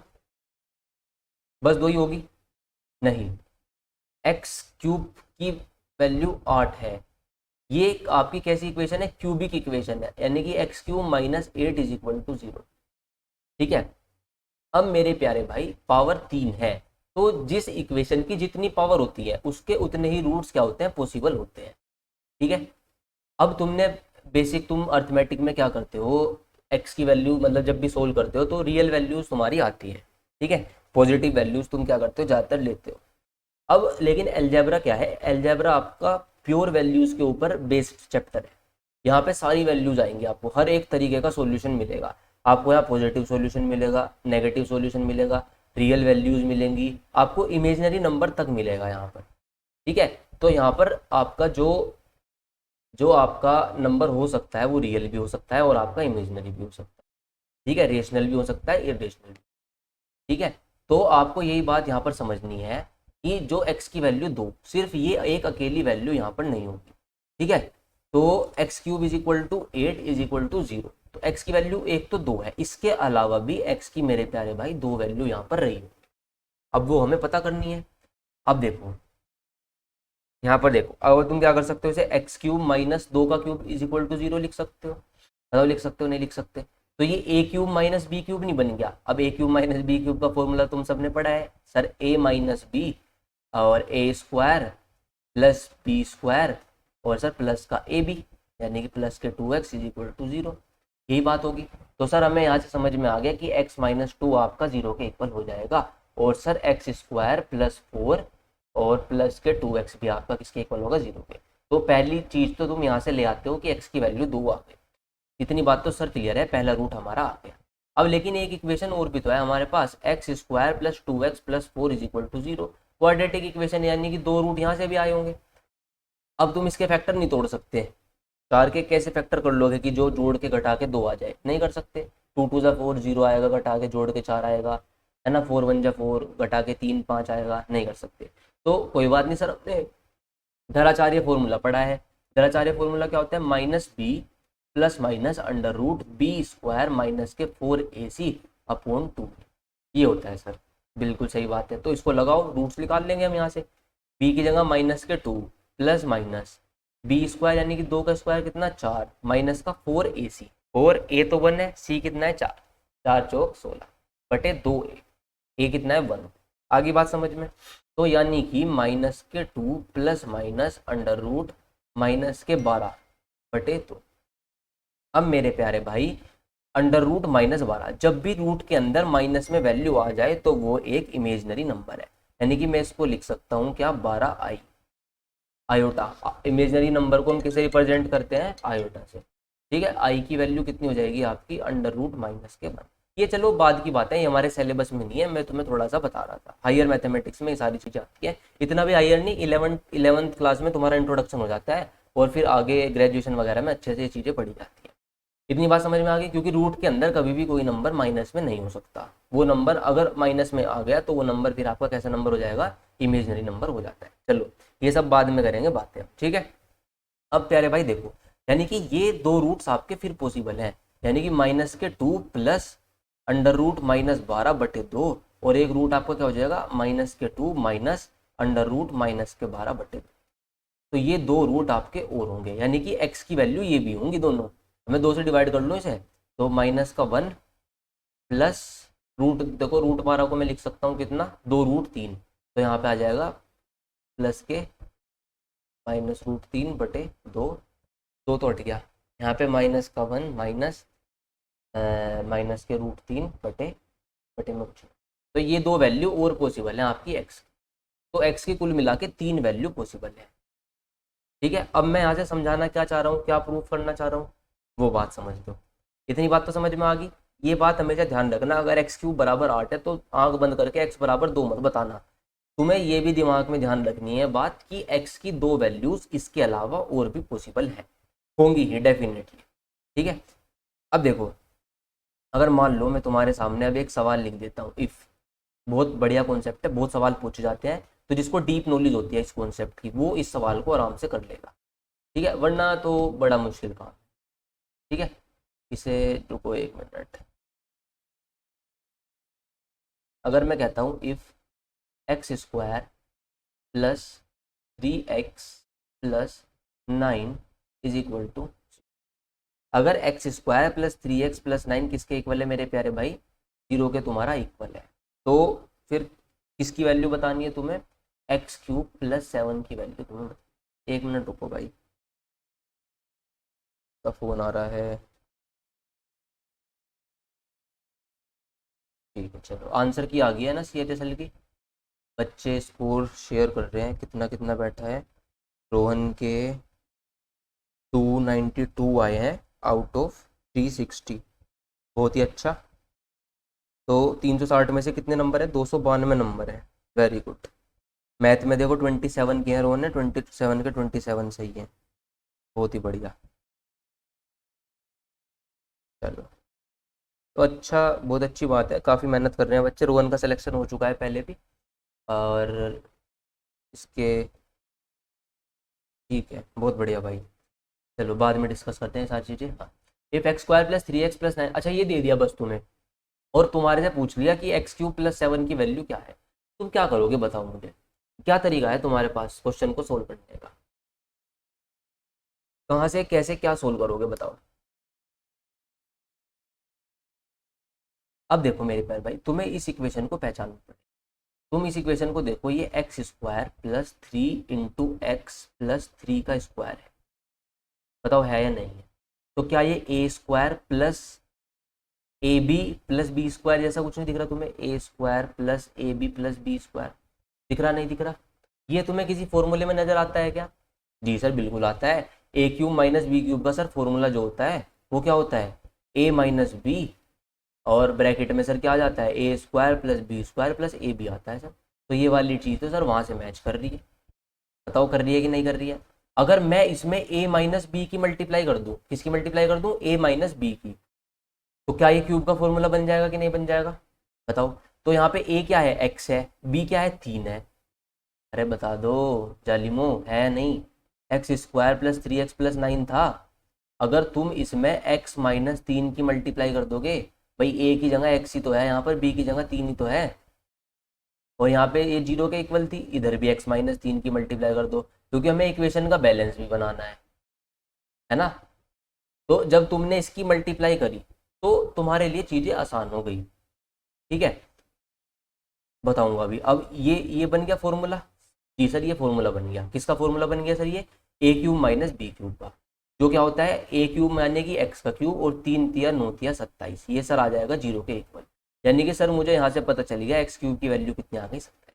बस 2 ही होगी, नहीं, एक्स क्यूब की वैल्यू 8 है, ये आपकी कैसी इक्वेशन है, क्यूबिक इक्वेशन है, यानी कि X cube minus 8 is equal to 0, ठीक है। अब मेरे प्यारे भाई पावर 3 है, तो जिस इक्वेशन की जितनी पावर होती है उसके उतने ही रूट्स क्या होते हैं, पॉसिबल होते हैं, ठीक है। अब तुमने बेसिक, तुम अर्थमेटिक में क्या करते हो, एक्स की वैल्यू मतलब जब भी सोल्व करते हो तो रियल वैल्यूज तुम्हारी आती है, ठीक है, पॉजिटिव वैल्यूज तुम क्या करते हो ज़्यादातर लेते हो। अब लेकिन अलजेब्रा क्या है, अलजेब्रा आपका प्योर वैल्यूज के ऊपर बेस्ड चैप्टर है, यहाँ पे सारी वैल्यूज आएंगी, आपको हर एक तरीके का सॉल्यूशन मिलेगा, आपको यहाँ पॉजिटिव सॉल्यूशन मिलेगा, नेगेटिव सॉल्यूशन मिलेगा, रियल वैल्यूज मिलेंगी, आपको इमेजिनरी नंबर तक मिलेगा यहाँ पर, ठीक है। तो यहाँ पर आपका जो जो आपका नंबर हो सकता है वो रियल भी हो सकता है और आपका इमेजिनरी भी हो सकता है, ठीक है, रेशनल भी हो सकता है, इरेशनल भी। ठीक है, तो आपको यही बात यहाँ पर समझनी है कि जो x की वैल्यू 2, सिर्फ ये एक अकेली वैल्यू यहाँ पर नहीं होगी। ठीक है, तो X cube is equal to 8 is equal to 0, तो x की वैल्यू एक तो 2 है, इसके अलावा भी x की मेरे प्यारे भाई 2 वैल्यू यहाँ पर रही है। अब वो हमें पता करनी है। अब देखो यहाँ पर देखो, अब तुम क्या कर सकते हो, इसे एक्स क्यूब माइनस 2 का क्यूब इज इक्वल टू 0 लिख सकते हो, मतलब लिख सकते हो, नहीं लिख सकते, तो ये ए क्यूब माइनस बी क्यूब नहीं बन गया। अब ए क्यूब माइनस बी क्यूब का फॉर्मूला तुम सबने पढ़ा है सर, ए माइनस बी और ए स्क्वायर प्लस बी स्क्वायर और सर प्लस का ए बी, यानी कि प्लस के 2x इज इक्वल टू 0, यही बात होगी। तो सर हमें यहाँ से समझ में आ गया कि x माइनस 2 आपका 0 के इक्वल हो जाएगा, और सर एक्स स्क्वायर प्लस 4 और प्लस के 2x भी आपका किसके इक्वल होगा, 0 के। तो पहली चीज तो तुम यहाँ से ले आते हो कि x की वैल्यू 2 आ गई, इतनी बात तो सर क्लियर है, पहला रूट हमारा आ गया। अब लेकिन एक इक्वेशन और भी तो है हमारे पास, x square plus 2x plus 4 is equal to 0, quadratic equation, यानी कि 2 रूट यहाँ से भी आए होंगे। अब तुम इसके फैक्टर नहीं तोड़ सकते, 4 के कैसे फैक्टर कर लोगे कि जो जोड़ के घटा के 2 आ जाए, नहीं कर सकते। 2 टू ज़ा 4 0 आएगा, घटा के जोड़ के 4 आएगा, है ना, 4 1 ज़ा 4 घटा के 3 5 आएगा, नहीं कर सकते। तो कोई बात नहीं सर, अपने धराचार्य फॉर्मूला पढ़ा है, धराचार्य फॉर्मूला क्या होता है, minus B plus minus under root B square minus के 4ac अपॉन 2, ये होता है सर, बिल्कुल सही बात है। तो इसको लगाओ, रूट्स निकाल लेंगे हम यहाँ से, बी की जगह माइनस के 2 प्लस माइनस बी स्क्वायर यानी कि 2 का स्क्वायर कितना 4 माइनस का 4ac, और ए तो 1 है, सी कितना है 4, 4 चौक 16 बटे 2a, ए कितना है 1। आगे बात समझ में, तो यानी कि माइनस के 2 plus minus under root minus के 12 बटे 2। अब मेरे प्यारे भाई, अंडर रूट -12, जब भी रूट के अंदर माइनस में वैल्यू आ जाए तो वो एक इमेजनरी नंबर है, यानी कि मैं इसको लिख सकता हूँ क्या, 12i, आयोटा। इमेजनरी नंबर को हम किसे रिप्रेजेंट करते हैं, आयोटा से। ठीक है, आई की वैल्यू कितनी हो जाएगी आपकी, अंडर रूट माइनस के 1। ये चलो बाद की बात है, ये हमारे सिलेबस में नहीं है, मैं तुम्हें थोड़ा सा बता रहा था, हायर मैथमेटिक्स में ये सारी चीज़ें आती है, इतना भी हायर नहीं, 11th क्लास में तुम्हारा इंट्रोडक्शन हो जाता है, और फिर आगे ग्रेजुएशन वगैरह में अच्छे से ये चीज़ें पढ़ी जाती है। इतनी बात समझ में आ गई, क्योंकि रूट के अंदर कभी भी कोई नंबर माइनस में नहीं हो सकता, वो नंबर अगर माइनस में आ गया तो वो नंबर फिर आपका कैसा नंबर हो जाएगा, इमेजनरी नंबर हो जाता है। चलो ये सब बाद में करेंगे बातें, ठीक है। अब प्यारे भाई देखो, यानी कि ये 2 रूट्स आपके फिर पॉसिबल हैं, यानी कि माइनस के 2 प्लस अंडर रूट -12 बटे 2, और एक रूट आपका क्या हो जाएगा, माइनस के 2 माइनस अंडर रूट माइनस के 12 बटे 2। तो ये 2 रूट आपके और होंगे, यानी कि x की वैल्यू ये भी होंगी दोनों, हमें 2 से डिवाइड कर लो इसे, तो -1 प्लस रूट, देखो रूट 12 को मैं लिख सकता हूँ कितना, 2 रूट 3, तो यहाँ पे आ जाएगा प्लस के -√3 बटे 2, 2 तो हट गया, यहाँ पे -1 माइनस माइनस के √3 बटे बटे में कुछ, तो ये 2 वैल्यू और पॉसिबल है आपकी x, तो x की कुल मिला के 3 वैल्यू पॉसिबल है। ठीक है, अब मैं यहाँ से समझाना क्या चाह रहा हूँ, क्या प्रूफ करना चाह रहा हूँ, वो बात समझ लो। इतनी बात तो समझ में आ गई। ये बात हमेशा ध्यान रखना, अगर एक्स क्यूब बराबर 8 है तो आंख बंद करके x बराबर 2 मत बताना, तुम्हें ये भी दिमाग में ध्यान रखनी है बात कि x की 2 वैल्यूज इसके अलावा और भी पॉसिबल है, होंगी ही डेफिनेटली। ठीक है, अब देखो, अगर मान लो मैं तुम्हारे सामने अब एक सवाल लिख देता हूँ, इफ़, बहुत बढ़िया कॉन्सेप्ट है, बहुत सवाल पूछे जाते हैं, तो जिसको डीप नॉलेज होती है इस कॉन्सेप्ट की वो इस सवाल को आराम से कर लेगा। ठीक है, वरना तो बड़ा मुश्किल काम। ठीक है, इसे रुको 1 मिनट, अगर मैं कहता हूँ if x square plus 3x plus 9 is equal to, अगर x square plus 3x plus 9 किसके इक्वल है मेरे प्यारे भाई, 0 के तुम्हारा इक्वल है, तो फिर किसकी वैल्यू बतानी है तुम्हें, एक्स क्यूब प्लस 7 की वैल्यू तुम्हें। 1 मिनट रुको भाई, का फोन आ रहा है। ठीक है, चलो आंसर की आ गई है ना CHSL की, बच्चे स्कोर शेयर कर रहे हैं, कितना कितना बैठा है, रोहन के 292 आए हैं आउट ऑफ 360, बहुत ही अच्छा। तो 360 में से कितने नंबर है, 292 नंबर है, वेरी गुड। मैथ में देखो 27 के हैं रोहन ने, 27 के 27 सही है, बहुत ही बढ़िया। चलो तो अच्छा, बहुत अच्छी बात है, काफ़ी मेहनत कर रहे हैं बच्चे। रोहन का सिलेक्शन हो चुका है पहले भी। और इसके ठीक है, बहुत बढ़िया भाई। चलो बाद में डिस्कस करते हैं सारी चीज़ें। हाँ, if x square plus 3x+9, अच्छा ये दे दिया बस तुम्हें, और तुम्हारे से पूछ लिया कि x³ + 7 की वैल्यू क्या है। तुम क्या करोगे बताओ मुझे, क्या तरीका है तुम्हारे पास क्वेश्चन को सोल्व करने का, कहाँ से कैसे क्या सोल्व करोगे बताओ। अब देखो मेरे प्यारे भाई, तुम्हें इस इक्वेशन को पहचानना पड़ेगा। तुम इस इक्वेशन को देखो, ये x² + 3 × x + 3 का स्क्वायर है। बताओ है या नहीं है। तो क्या ये a² + ab + b² जैसा कुछ नहीं दिख रहा तुम्हें, a² + ab + b², दिख रहा नहीं दिख रहा। ये तुम्हें किसी फॉर्मूले में नजर आता है क्या। जी सर बिल्कुल आता है। a³ - b³ का सर फॉर्मूला जो होता है वो क्या होता है, a - b, और ब्रैकेट में सर क्या आ जाता है, a² + b² + ab आता है सर। तो ये वाली चीज़ तो सर वहाँ से मैच कर रही है। बताओ कर रही है कि नहीं कर रही है। अगर मैं इसमें a - b की मल्टीप्लाई कर दूं, किसकी मल्टीप्लाई कर दूं, a - b की, तो क्या ये क्यूब का फॉर्मूला बन जाएगा कि नहीं बन जाएगा। बताओ। तो यहाँ पे a क्या है, x है, b क्या है, 3 है। अरे बता दो जालिमो, है नहीं। x² + 3x + 9 था। अगर तुम इसमें x - 3 की मल्टीप्लाई कर दोगे, भाई a की जगह x ही तो है यहाँ पर, b की जगह 3 ही तो है, और यहाँ पे ये 0 के इक्वल थी, इधर भी x - 3 की मल्टीप्लाई कर दो, क्योंकि हमें इक्वेशन का बैलेंस भी बनाना है ना। तो जब तुमने इसकी मल्टीप्लाई करी तो तुम्हारे लिए चीज़ें आसान हो गई। ठीक है, बताऊंगा अभी। अब ये बन गया फॉर्मूला। जी सर ये फॉर्मूला बन गया, किसका फॉर्मूला बन गया सर, ये a³ - b³ का, जो क्या होता है a³ यानी कि x का क्यूब, और 3 × 3 = 9 = 27, ये सर आ जाएगा 0 के इक्वल। यानी कि सर मुझे यहाँ से पता चल गया x³ की वैल्यू कितनी आ गई, 27।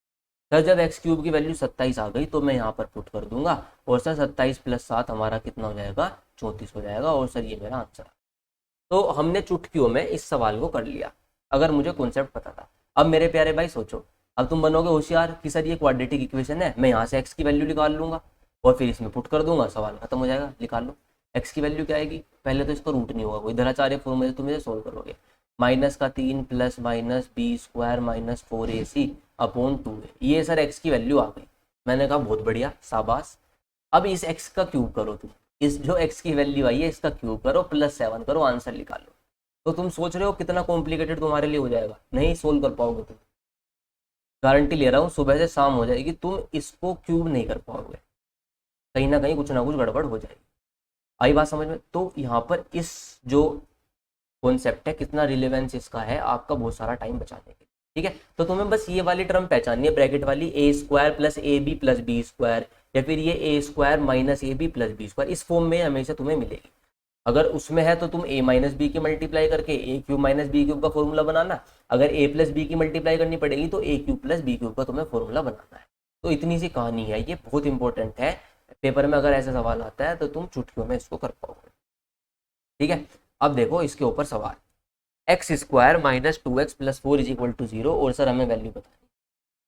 सर जब x³ की वैल्यू 27 आ गई तो मैं यहाँ पर पुट कर दूंगा, और सर 27 + 7 हमारा कितना हो जाएगा, 34 हो जाएगा, और सर ये मेरा आंसर। तो हमने चुटकियों में इस सवाल को कर लिया, अगर मुझे कॉन्सेप्ट पता था। अब मेरे प्यारे भाई सोचो, अब तुम बनोगे होशियार कि सर ये क्वाड्रेटिक इक्वेशन है, मैं यहाँ से x की वैल्यू निकाल लूंगा और फिर इसमें पुट कर दूंगा, सवाल खत्म हो जाएगा, निकाल लो। x की वैल्यू क्या आएगी, पहले तो इसका रूट नहीं होगा कोई, धनाचार्य फॉर्मूले से तुम इसे सोल्व करोगे। -3 + -b² - 4ac/2, ये सर x की वैल्यू आ गई। मैंने कहा बहुत बढ़िया, शाबाश। अब इस x का क्यूब करो तुम, इस जो x की वैल्यू आई है इसका क्यूब करो, +7 करो, आंसर निकालो। तो तुम सोच रहे हो कितना कॉम्प्लिकेटेड तुम्हारे लिए हो जाएगा, नहीं सोल्व कर पाओगे तुम। गारंटी ले रहा हूँ, सुबह से शाम हो जाएगी, तुम इसको क्यूब नहीं कर पाओगे, कहीं ना कुछ गड़बड़ हो जाएगी। आई बात समझ में। तो यहाँ पर इस जो कॉन्सेप्ट है, कितना रिलेवेंस इसका है, आपका बहुत सारा टाइम बचाने के। ठीक है, तो तुम्हें बस ये वाली टर्म पहचाननी है, ब्रैकेट वाली, a² + ab + b², या फिर ये a² - ab + b², इस फॉर्म में हमेशा तुम्हें मिलेगी। अगर उसमें है तो तुम a - b की मल्टीप्लाई करके a³ - b³ का फॉर्मूला बनाना, अगर a + b की मल्टीप्लाई करनी पड़ेगी तो a³ + b³ का तुम्हें फॉर्मूला बनाना है। तो इतनी सी कहानी है, ये बहुत इंपॉर्टेंट है। पेपर में अगर ऐसा सवाल आता है तो तुम चुटकियों में इसको कर पाओगे। ठीक है, अब देखो इसके ऊपर सवाल, x² - 2x + 4 = 0, और सर हमें वैल्यू बतानी,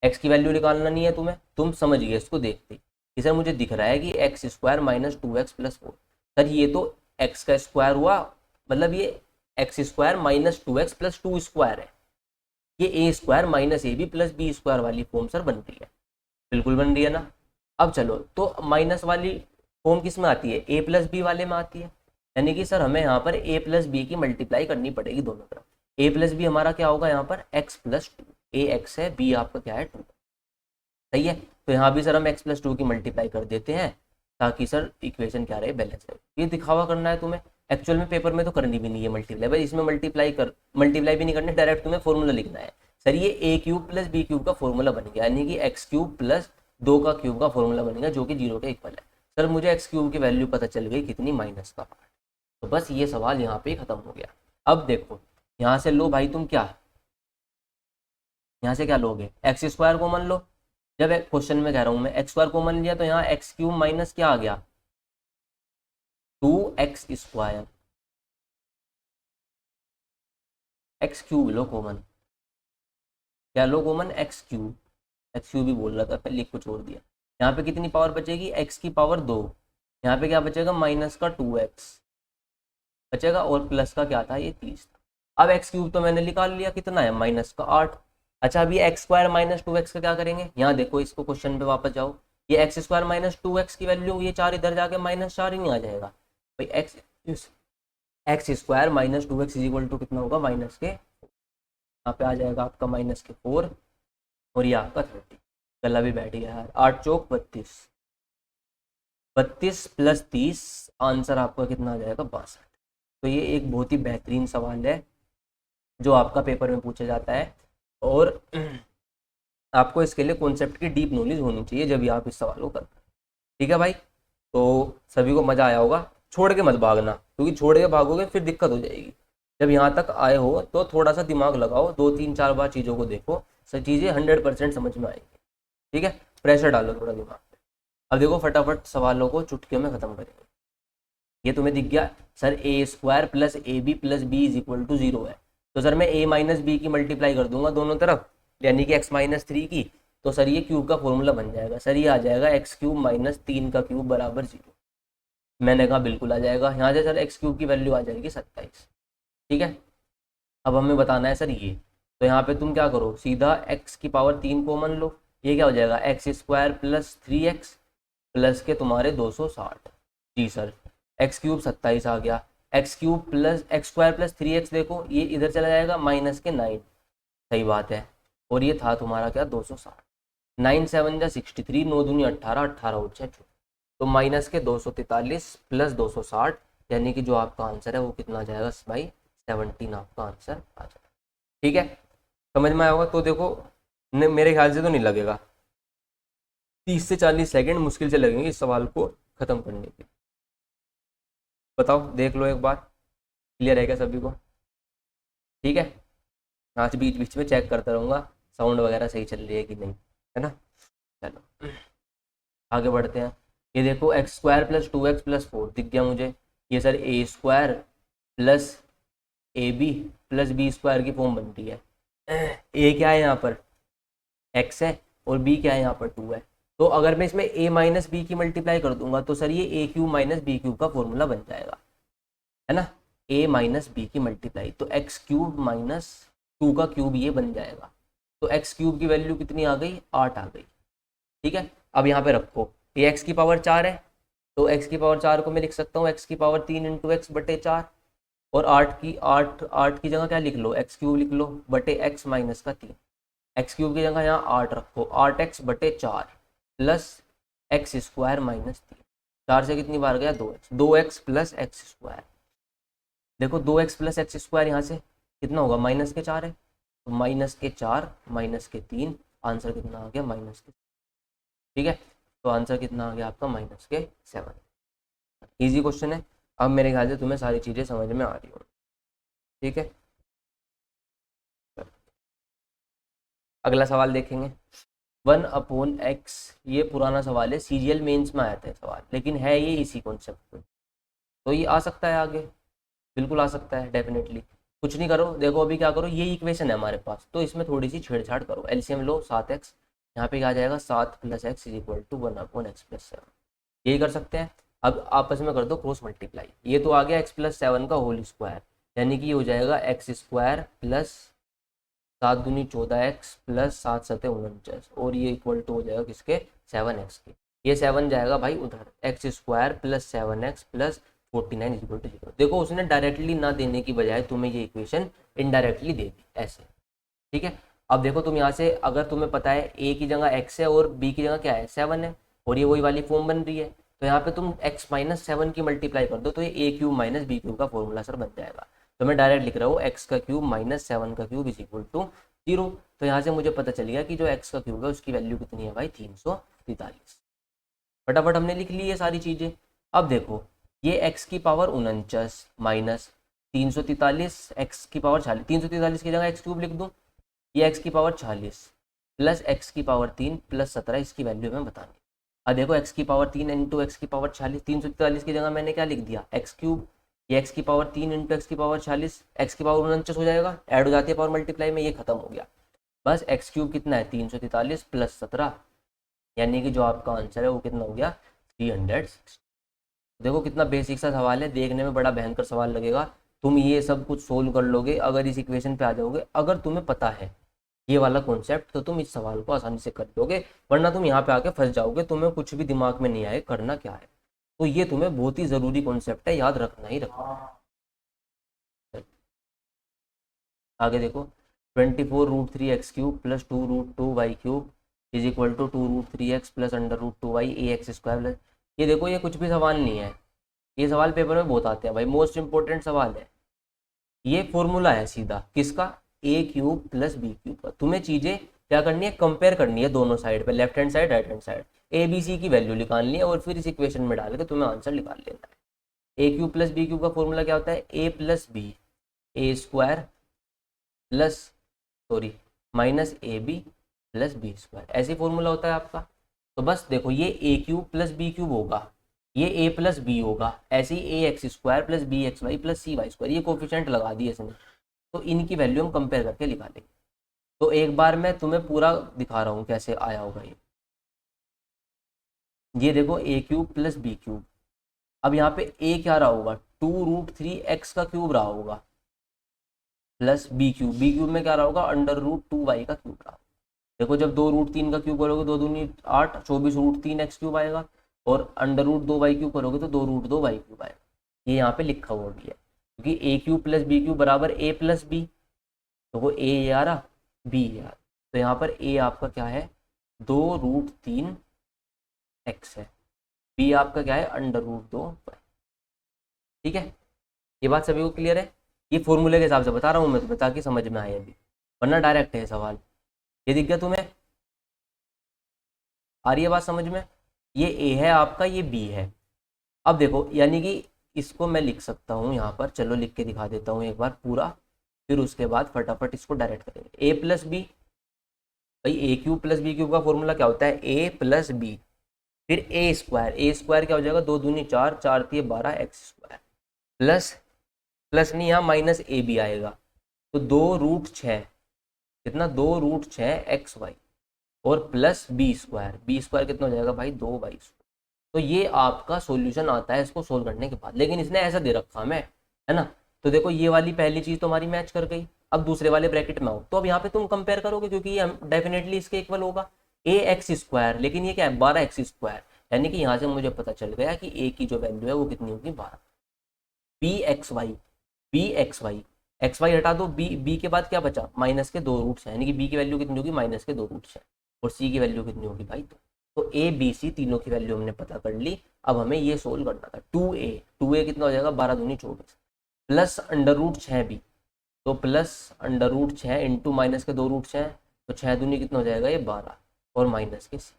x की वैल्यू निकालना नहीं है तुम्हें, तुम समझ गए इसको देखते ही कि सर मुझे दिख रहा है कि x² - 2x + 4, सर ये तो x का स्क्वायर हुआ, मतलब ये x² - 2x + 2² है, ये a² - ab + b² वाली फॉर्म सर बन रही है, बिल्कुल बन रही है ना। अब चलो, तो माइनस वाली फॉर्म किस में आती है, a + b वाले में आती है, यानी कि सर हमें यहाँ पर a + b की मल्टीप्लाई करनी पड़ेगी दोनों तरफ। a + b हमारा क्या होगा यहाँ पर, x + 2, a x है, b आपका क्या है, 2। सही है, तो यहाँ भी सर हम x + 2 की मल्टीप्लाई कर देते हैं, ताकि सर इक्वेशन क्या रहे, बैलेंस रहे। ये दिखावा करना है तुम्हें, एक्चुअल में पेपर में तो करनी भी नहीं है मल्टीप्लाई, भाई इसमें मल्टीप्लाई भी नहीं करनी, डायरेक्ट तुम्हें फॉर्मूला लिखना है। सर ये a³ + b³ का फॉर्मूला बन गया, यानी कि x³ + 2 का क्यूब का फॉर्मूला बनेगा, जो कि 0 के इक्वल है। सर मुझे x³ की वैल्यू पता चल गई कितनी, माइनस का पार्ट। तो बस ये सवाल यहाँ पे खत्म हो गया। अब देखो, यहाँ से लो भाई तुम क्या, यहाँ से क्या लोगे, x² कॉमन लो। जब क्वेश्चन में कह रहा हूँ मैं x² कॉमन लिया तो यहाँ x³ माइनस क्या आ गया, 2x², x³ लो कॉमन, क्या लो कॉमन, x³, x³ भी बोल रहा था पहले, लिख को छोड़ दिया। यहाँ पे कितनी पावर बचेगी, x की पावर 2, यहाँ पे क्या बचेगा, -2x बचेगा, और प्लस का क्या था, ये 30 था। अब एक्स क्यूब तो मैंने निकाल लिया, कितना है माइनस का 8। अच्छा अभी एक्स स्क्वायर माइनस 2x का क्या करेंगे, यहाँ देखो इसको क्वेश्चन पे वापस जाओ, ये एक्स स्क्वायर माइनस 2x की वैल्यू, ये 4 इधर जाके -4 ही नहीं आ जाएगा भाई। X square minus 2x is equal to कितना होगा, माइनस के, यहाँ पे आ जाएगा आपका -4 और ये आपका 30। गला भी बैठ गया यार, 8 चौक 32, 32 प्लस 30, आंसर आपका कितना आ जाएगा 62। तो ये एक बहुत ही बेहतरीन सवाल है जो आपका पेपर में पूछा जाता है, और आपको इसके लिए कॉन्सेप्ट की डीप नॉलेज होनी चाहिए जब भी आप इस सवाल को करते हैं। ठीक है भाई, तो सभी को मज़ा आया होगा। छोड़ के मत भागना, क्योंकि छोड़ के भागोगे फिर दिक्कत हो जाएगी। जब यहाँ तक आए हो तो थोड़ा सा दिमाग लगाओ, 2 3 4 बार चीज़ों को देखो, सब चीज़ें 100% समझ में आएगी। ठीक है, प्रेशर डालो थोड़ा दिमाग पे। अब देखो फटाफट सवालों को चुटकियों में ख़त्म करेंगे। ये तुम्हें दिख गया sir, A square plus A B plus B is equal to 0 है, तो सर मैं ए माइनस बी की मल्टीप्लाई कर दूंगा दोनों तरफ, यानी कि एक्स माइनस 3 की, तो सर ये क्यूब का फॉर्मूला बन जाएगा। सर ये आ जाएगा एक्स क्यूब माइनस 3 का क्यूब बराबर 0। मैंने कहा बिल्कुल आ जाएगा। यहाँ से सर एक्स क्यूब की वैल्यू आ जाएगी 27। ठीक है, अब हमें बताना है सर ये, तो यहाँ पे तुम क्या करो, सीधा एक्स की पावर 3 कॉमन लो, ये क्या हो जाएगा x square plus 3x plus के तुम्हारे 260। जी सर, एक्स क्यूब 27 आ गया, x cube plus x square plus 3x, देखो ये इधर चला जाएगा माइनस के 9, सही बात है, और ये था तुम्हारा क्या 260। 9 7 जा 63, 9 दूनी 18, 18 और 6, तो माइनस के 243 प्लस 260, यानी कि जो आपका आंसर है वो कितना आ जाएगा भाई 17 आपका आंसर आ जाएगा। ठीक है, समझ में आया होगा। तो देखो मेरे ख्याल से तो नहीं लगेगा, 30 से 40 सेकंड मुश्किल से लगेंगे इस सवाल को ख़त्म करने के। बताओ, देख लो एक बार, क्लियर है क्या सभी को? ठीक है, आज बीच बीच में चेक करता रहूँगा साउंड वगैरह सही चल रही है कि नहीं, है ना। चलो आगे बढ़ते हैं। ये देखो x square plus 2x plus 4 दिख गया मुझे, ये sir A square plus A B plus B square की फॉर्म बनती है। ए क्या है यहाँ पर, x है, और b क्या है यहाँ पर 2 है। तो अगर मैं इसमें a माइनस बी की मल्टीप्लाई कर दूंगा तो सर ये ए क्यूब माइनस बी क्यूब का फॉर्मूला बन जाएगा, है ना। a माइनस बी की मल्टीप्लाई, तो एक्स क्यूब माइनस 2 का क्यूब ये बन जाएगा, तो एक्स क्यूब की वैल्यू कितनी आ गई, 8 आ गई। ठीक है, अब यहाँ पे रखो, ये एक्स की पावर 4 है, तो एक्स की पावर 4 को मैं लिख सकता हूँ एक्स की पावर 3 इंटू एक्स बटे 4, और 8 की जगह क्या लिख लो, एक्स क्यूब लिख लो बटे एक्स माइनस का 3। एक्स क्यूब की जगह यहाँ 8 रखो, 8x बटे 4 प्लस एक्स स्क्वायर माइनस 3। 4 से कितनी बार गया 2x, 2x plus x square. देखो 2x प्लस एक्स स्क्वायर यहाँ से कितना होगा, माइनस के 4 है, तो माइनस के 4 माइनस के 3, आंसर कितना आ गया माइनस के। ठीक है, तो आंसर कितना आ गया आपका माइनस के 7। इजी क्वेश्चन है, अब मेरे ख्याल से तुम्हें सारी चीज़ें समझ में आ रही हो। ठीक है, अगला सवाल देखेंगे। 1/x, ये पुराना सवाल है, सीजीएल मेंस में आया था सवाल, लेकिन है ये इसी कॉन्सेप्ट पे, तो ये आ सकता है आगे, बिल्कुल आ सकता है डेफिनेटली। कुछ नहीं करो, देखो अभी क्या करो, ये इक्वेशन है हमारे पास, तो इसमें थोड़ी सी छेड़छाड़ करो, एलसीएम लो 7x, यहाँ पे क्या आ जाएगा 7 plus X is equal to 1/x plus 7, यही कर सकते हैं। अब आपस में कर दो क्रॉस मल्टीप्लाई, ये तो आ गया x प्लस 7 का होल स्क्वायर, यानी कि ये हो जाएगा एक्स स्क्वायर प्लस 7 दूनी 14x प्लस 7 सते 49, और ये इक्वल टू हो जाएगा किसके, 7x के। ये 7 जाएगा भाई उधर, X square plus 7x plus 49 is equal to 0। देखो उसने डायरेक्टली ना देने की बजाय तुम्हें ये इक्वेशन इनडायरेक्टली दे दी ऐसे। ठीक है, अब देखो तुम यहाँ से, अगर तुम्हें पता है a की जगह x है और b की जगह क्या है 7 है, और ये वही वाली फॉर्म बन रही है, तो यहाँ पे तुम x माइनस 7 की मल्टीप्लाई कर दो, तो ये a cube minus B cube का फॉर्मूला सर बन जाएगा। तो मैं डायरेक्ट लिख रहा हूँ एक्स का क्यूब माइनस 7 का क्यूब इज इक्वल टू 0। तो यहाँ से मुझे पता चल गया कि जो एक्स का क्यूब है उसकी वैल्यू कितनी है भाई 343। फटाफट हमने लिख ली ये सारी चीज़ें। अब देखो ये एक्स की पावर 49 माइनस 343, एक्स की पावर 46, 343 की जगह एक्स क्यूब लिख दूँ, ये एक्स की पावर 46 प्लस एक्स की पावर 3 प्लस 17, इसकी वैल्यू हमें बतानी। अब देखो एक्स की पावर 3 इंटू एक्स की पावर 46, 343 की जगह मैंने क्या लिख दिया एक्स क्यूब, ये एक्स की पावर 3 इंटू एक्स की पावर 40, एक्स की पावर 49 हो जाएगा, ऐड हो जाती है पावर मल्टीप्लाई में, ये खत्म हो गया। बस एक्स क्यूब कितना है 343 प्लस 17, यानी कि जो आपका आंसर है वो कितना हो गया 360। देखो कितना बेसिक सा सवाल है, देखने में बड़ा भयंकर सवाल लगेगा, तुम ये सब कुछ सोल्व कर लोगे अगर इस इक्वेशन पे आ जाओगे, अगर तुम्हें पता है ये वाला कॉन्सेप्ट, तो तुम इस सवाल को आसानी से कर लोगे। वरना तुम यहाँ पे आके फंस जाओगे, तुम्हें कुछ भी दिमाग में नहीं आए करना क्या है। तो ये तुम्हें बहुत ही ज़रूरी कॉन्सेप्ट है, याद रखना ही रखना है। आगे देखो, 24√3x³ plus 2√2y³ is equal to 2√3x plus अंडर√2y ax² प्लस, ये देखो ये कुछ भी सवाल नहीं है, ये सवाल पेपर में बहुत आते हैं भाई, मोस्ट इंपॉर्टेंट सवाल है। ये फॉर्मूला है सीधा किसका, a³ प्लस b³ का। तुम्हें चीजें क्या करनी है, कंपेयर करनी है दोनों साइड पे, left hand side right hand side, A B C की वैल्यू निकालनी है और फिर इस इक्वेशन में डाल के तुम्हें आंसर निकाल लेना है। a³ प्लस b³ का फॉर्मूला क्या होता है, a plus B a² plus sorry minus AB plus b², ऐसे फॉर्मूला होता है आपका। तो बस देखो ये a³ प्लस b³ होगा, ये a प्लस बी होगा, ऐसे ही ax² plus bxy plus cy², ये कोफिशिएंट लगा दिए इसने। तो इनकी वैल्यू हम कंपेयर करके निकालेंगे। तो एक बार मैं तुम्हें पूरा दिखा रहा हूँ कैसे आया होगा ये देखो a³ प्लस b³। अब यहाँ पे a क्या रहा होगा, 2√3x का क्यूब रहा होगा प्लस b³ में क्या रहा होगा, अंडर√2y का क्यूब रहा होगा। देखो जब 2√3 का क्यूब करोगे 2 दूनी 8, 24√3x³ आएगा, और अंडर√2y³ करोगे तो 2√2y³ आएगा। ये यहाँ पे लिखा हुआ भी है, क्योंकि a³ प्लस b³ बराबर a प्लस बी, तो वो a ये आ रहा b ये आ रहा, तो यहाँ पर a आपका क्या है 2√3x है, b आपका क्या है अंडर√2y। ठीक है, ये बात सभी को क्लियर है। ये फॉर्मूले के हिसाब से बता रहा हूँ मैं तुम्हें ताकि समझ में आए अभी, वरना डायरेक्ट है सवाल। ये दिख गया तुम्हें, आ रही है बात समझ में। ये a है आपका, ये b है। अब देखो यानी कि इसको मैं लिख सकता हूँ यहाँ पर, चलो लिख के दिखा देता हूँ एक बार पूरा, फिर उसके बाद फटाफट इसको डायरेक्ट करेंगे। a प्लस बी, भाई a³ प्लस b³ का फॉर्मूला क्या होता है, a प्लस बी फिर a² क्या हो जाएगा, 2 दूनी 4, 4 3 12 x² प्लस प्लस नहीं यहाँ माइनस ए बी आएगा, तो 2√6 कितना 2√6xy और प्लस b² कितना हो जाएगा भाई 2y²। तो ये आपका सॉल्यूशन आता है इसको सोल्व करने के बाद, लेकिन इसने ऐसा दे रखा हमें, है ना। तो देखो ये वाली पहली चीज तो हमारी मैच कर गई। अब दूसरे वाले ब्रैकेट में आओ, तो अब यहाँ पे तुम कंपेयर करोगे क्योंकि ये डेफिनेटली इसके इक्वल होगा ax², लेकिन ये क्या है 12x², यानी कि यहाँ से मुझे पता चल गया कि a की जो वैल्यू है वो कितनी होगी 12। bxy xy हटा दो, b के बाद क्या बचा माइनस के 2 रूट्स है, यानी कि b की वैल्यू कितनी होगी माइनस के 2 रूट्स है, और c की वैल्यू कितनी होगी भाई 2। तो a b c तीनों की वैल्यू हमने पता कर ली। अब हमें ये सोल्व करना था 2a कितना हो जाएगा 12 दूनी 24 प्लस अंडर√6b, तो प्लस अंडर√6 इंटू माइनस के 2 रूट्स हैं, तो 6 दूनी कितना हो जाएगा ये 12 और माइनस के c,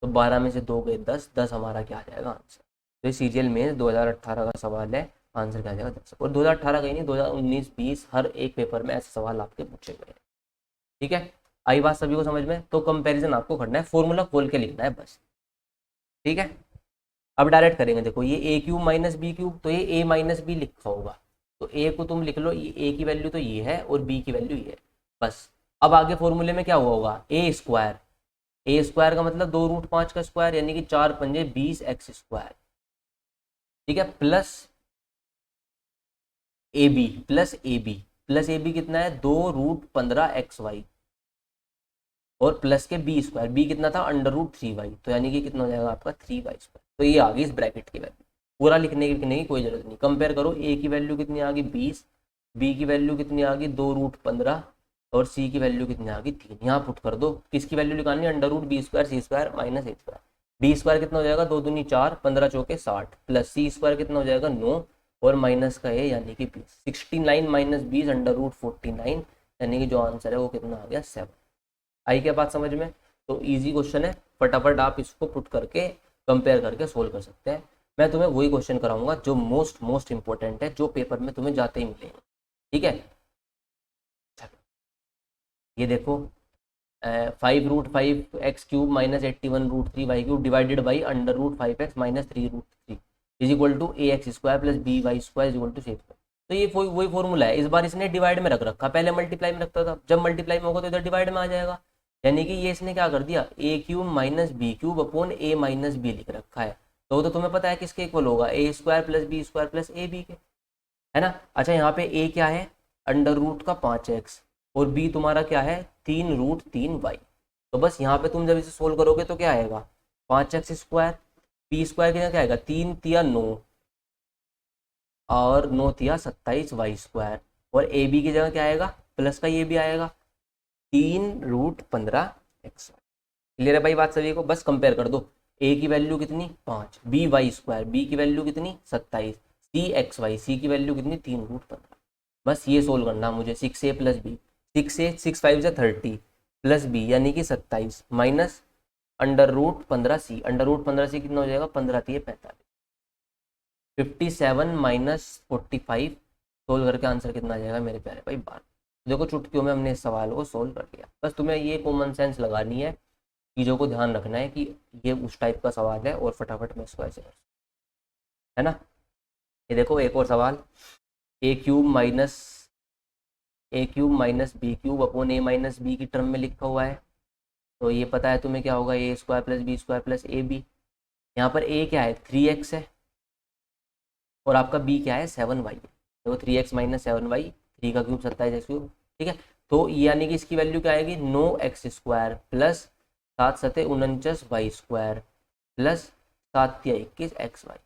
तो 12 में से 2 गए 10, 10 हमारा क्या आ जाएगा आंसर। तो ये CGL में 2018 का सवाल है, आंसर क्या आ जाएगा 10। और 2018 का ही नहीं 2019-20 हर एक पेपर में ऐसे सवाल आपके पूछे गए हैं। ठीक है, आई बात सभी को समझ में। तो कंपैरिजन आपको करना है, फॉर्मूला खोल के लिखना है बस। ठीक है, अब डायरेक्ट करेंगे। देखो ये a³ माइनस b³, तो ये a माइनस बी लिखा होगा, तो a को तुम लिख लो, ये a की वैल्यू तो ये है और b की वैल्यू ये है बस। अब आगे फॉर्मूले में क्या हुआ होगा a² का मतलब 2√5 का स्क्वायर, यानी कि 4 पंजे 20x²। ठीक है, प्लस ए बी कितना है 2√15xy और प्लस के b², b कितना था अंडर√3y, तो यानी कि कितना हो जाएगा आपका 3y²। तो ये आ गई इस ब्रैकेट की वैल्यू, पूरा लिखने की कोई जरूरत नहीं। कंपेयर करो, a की वैल्यू कितनी आ गई 20, b की वैल्यू कितनी आ गई 2√15 और c की वैल्यू कितनी आ गई 3। यहाँ पुट कर दो, किसकी वैल्यू निकालनी है अंडर√b² c² माइनस a²। b² कितना हो जाएगा 2 दूनी 4, 15 चौके 60 प्लस c² कितना हो जाएगा 9 और माइनस का है यानी कि 69 माइनस 20 अंडर√49, यानी कि जो आंसर है वो कितना आ गया 7। आई क्या बात समझ में। तो इजी क्वेश्चन है, फटाफट आप इसको पुट करके कंपेयर करके सोल्व कर सकते हैं। मैं तुम्हें वही क्वेश्चन कराऊंगा जो मोस्ट इंपॉर्टेंट है, जो पेपर में तुम्हें जाते ही मिलेंगे। ठीक है, ये देखो 5√5x³ minus 81√3y³ divided by अंडर√5x minus 3√3 is equal to ax² plus by² is equal to c²। तो ये वही फॉर्मूला है, इस बार इसने डिवाइड में रख रखा, पहले मल्टीप्लाई में रखता था, जब मल्टीप्लाई में होगा तो इधर डिवाइड में आ जाएगा। यानी कि ये इसने क्या कर दिया a³ minus b³ upon a minus B लिख रखा है। तो तुम्हें पता है किसके इक्वल होगा a² plus b² plus ab के, है ना। अच्छा यहाँ पे ए क्या है, अंडर रूट का 5x, और बी तुम्हारा क्या है 3√3y। तो बस यहाँ पे तुम जब इसे सोल्व करोगे तो क्या आएगा 5x², बी स्क्वायर की जगह क्या आएगा 3×3 = 9, और 9×3 = 27y², और ए बी की जगह क्या आएगा प्लस का ये भी आएगा 3√15x। क्लियर है भाई बात सभी को। बस कंपेयर कर दो, ए की वैल्यू कितनी 5, बी बी की वैल्यू कितनी 27, सी की वैल्यू कितनी 3√15। बस ये सोल्व करना मुझे, 6a + b, 6 5 30 प्लस बी यानी कि 27 माइनस √15c, √15c कितना हो जाएगा 15×3 = 45, 57 - 45 सोल्व करके आंसर कितना आ जाएगा मेरे प्यारे भाई 12। देखो चुटकियों में हमने इस सवाल को सोल्व कर दिया। बस तुम्हें ये कॉमन सेंस लगानी है, चीज़ों को ध्यान रखना है कि ये उस टाइप का सवाल है, और फटाफट मैं इसको ऐसे कर, है ना। ये देखो एक और सवाल, a³ - b³ upon a - b की टर्म में लिखा हुआ है। तो ये पता है तुम्हें क्या होगा, a² + b² + ab। यहाँ पर a क्या है 3x है, और आपका b क्या है 7y है। देखो 3x - 7y, 3 का क्यूब 27x³, ठीक है। तो यानी कि इसकी वैल्यू क्या आएगी 9x² plus 7×7 = 49y² plus 7×3 = 21xy।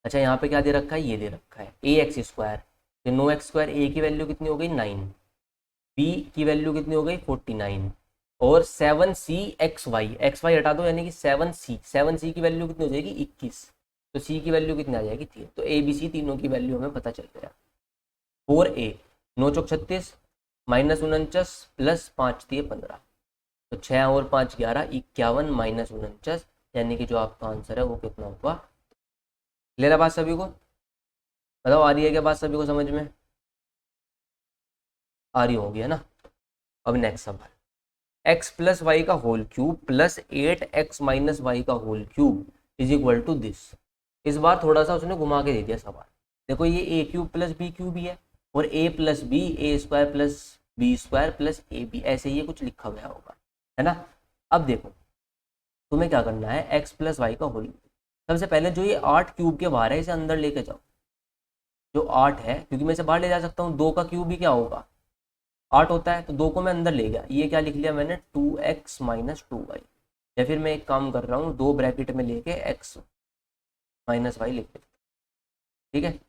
अच्छा यहाँ पे क्या दे रखा है, ये दे रखा है ax², तो 9x², a की वैल्यू कितनी हो गई 9, b की वैल्यू कितनी हो गई 49, और 7c(xy) हटा दो यानी कि 7c की वैल्यू कितनी हो जाएगी 21, तो c की वैल्यू कितनी आ जाएगी 3। तो a b c तीनों की वैल्यू हमें पता चल गया। 4a 9 चौक 36 माइनस 49 प्लस 5×3 = 15, तो 6 और 5 11, 51 माइनस 49, यानी कि जो आपका आंसर है वो कितना होगा। ले रहा बात सभी को, बताओ आ रही है क्या बात सभी को समझ में, आ रही होगी है ना। अब नेक्स्ट सवाल, x + y का whole cube plus 8x - y का whole cube is equal to this. इस बार थोड़ा सा उसने घुमा के दे दिया सवाल। देखो ये a³ + b³ ही है, और a + b a² + b² + ab, ऐसे ही कुछ लिखा गया होगा, है ना। अब देखो तुम्हें क्या करना है, x + y का होल, सबसे पहले जो ये 8 क्यूब के बाहर है इसे अंदर लेके जाओ। जो 8 है, क्योंकि मैं इसे बाहर ले जा सकता हूँ, 2 का क्यूब भी क्या होगा 8 होता है, तो 2 को मैं अंदर ले गया, ये क्या लिख लिया मैंने 2x - 2y। या फिर मैं एक काम कर रहा हूँ, 2 ब्रैकेट में लेके x - y लिख देता, ठीक है।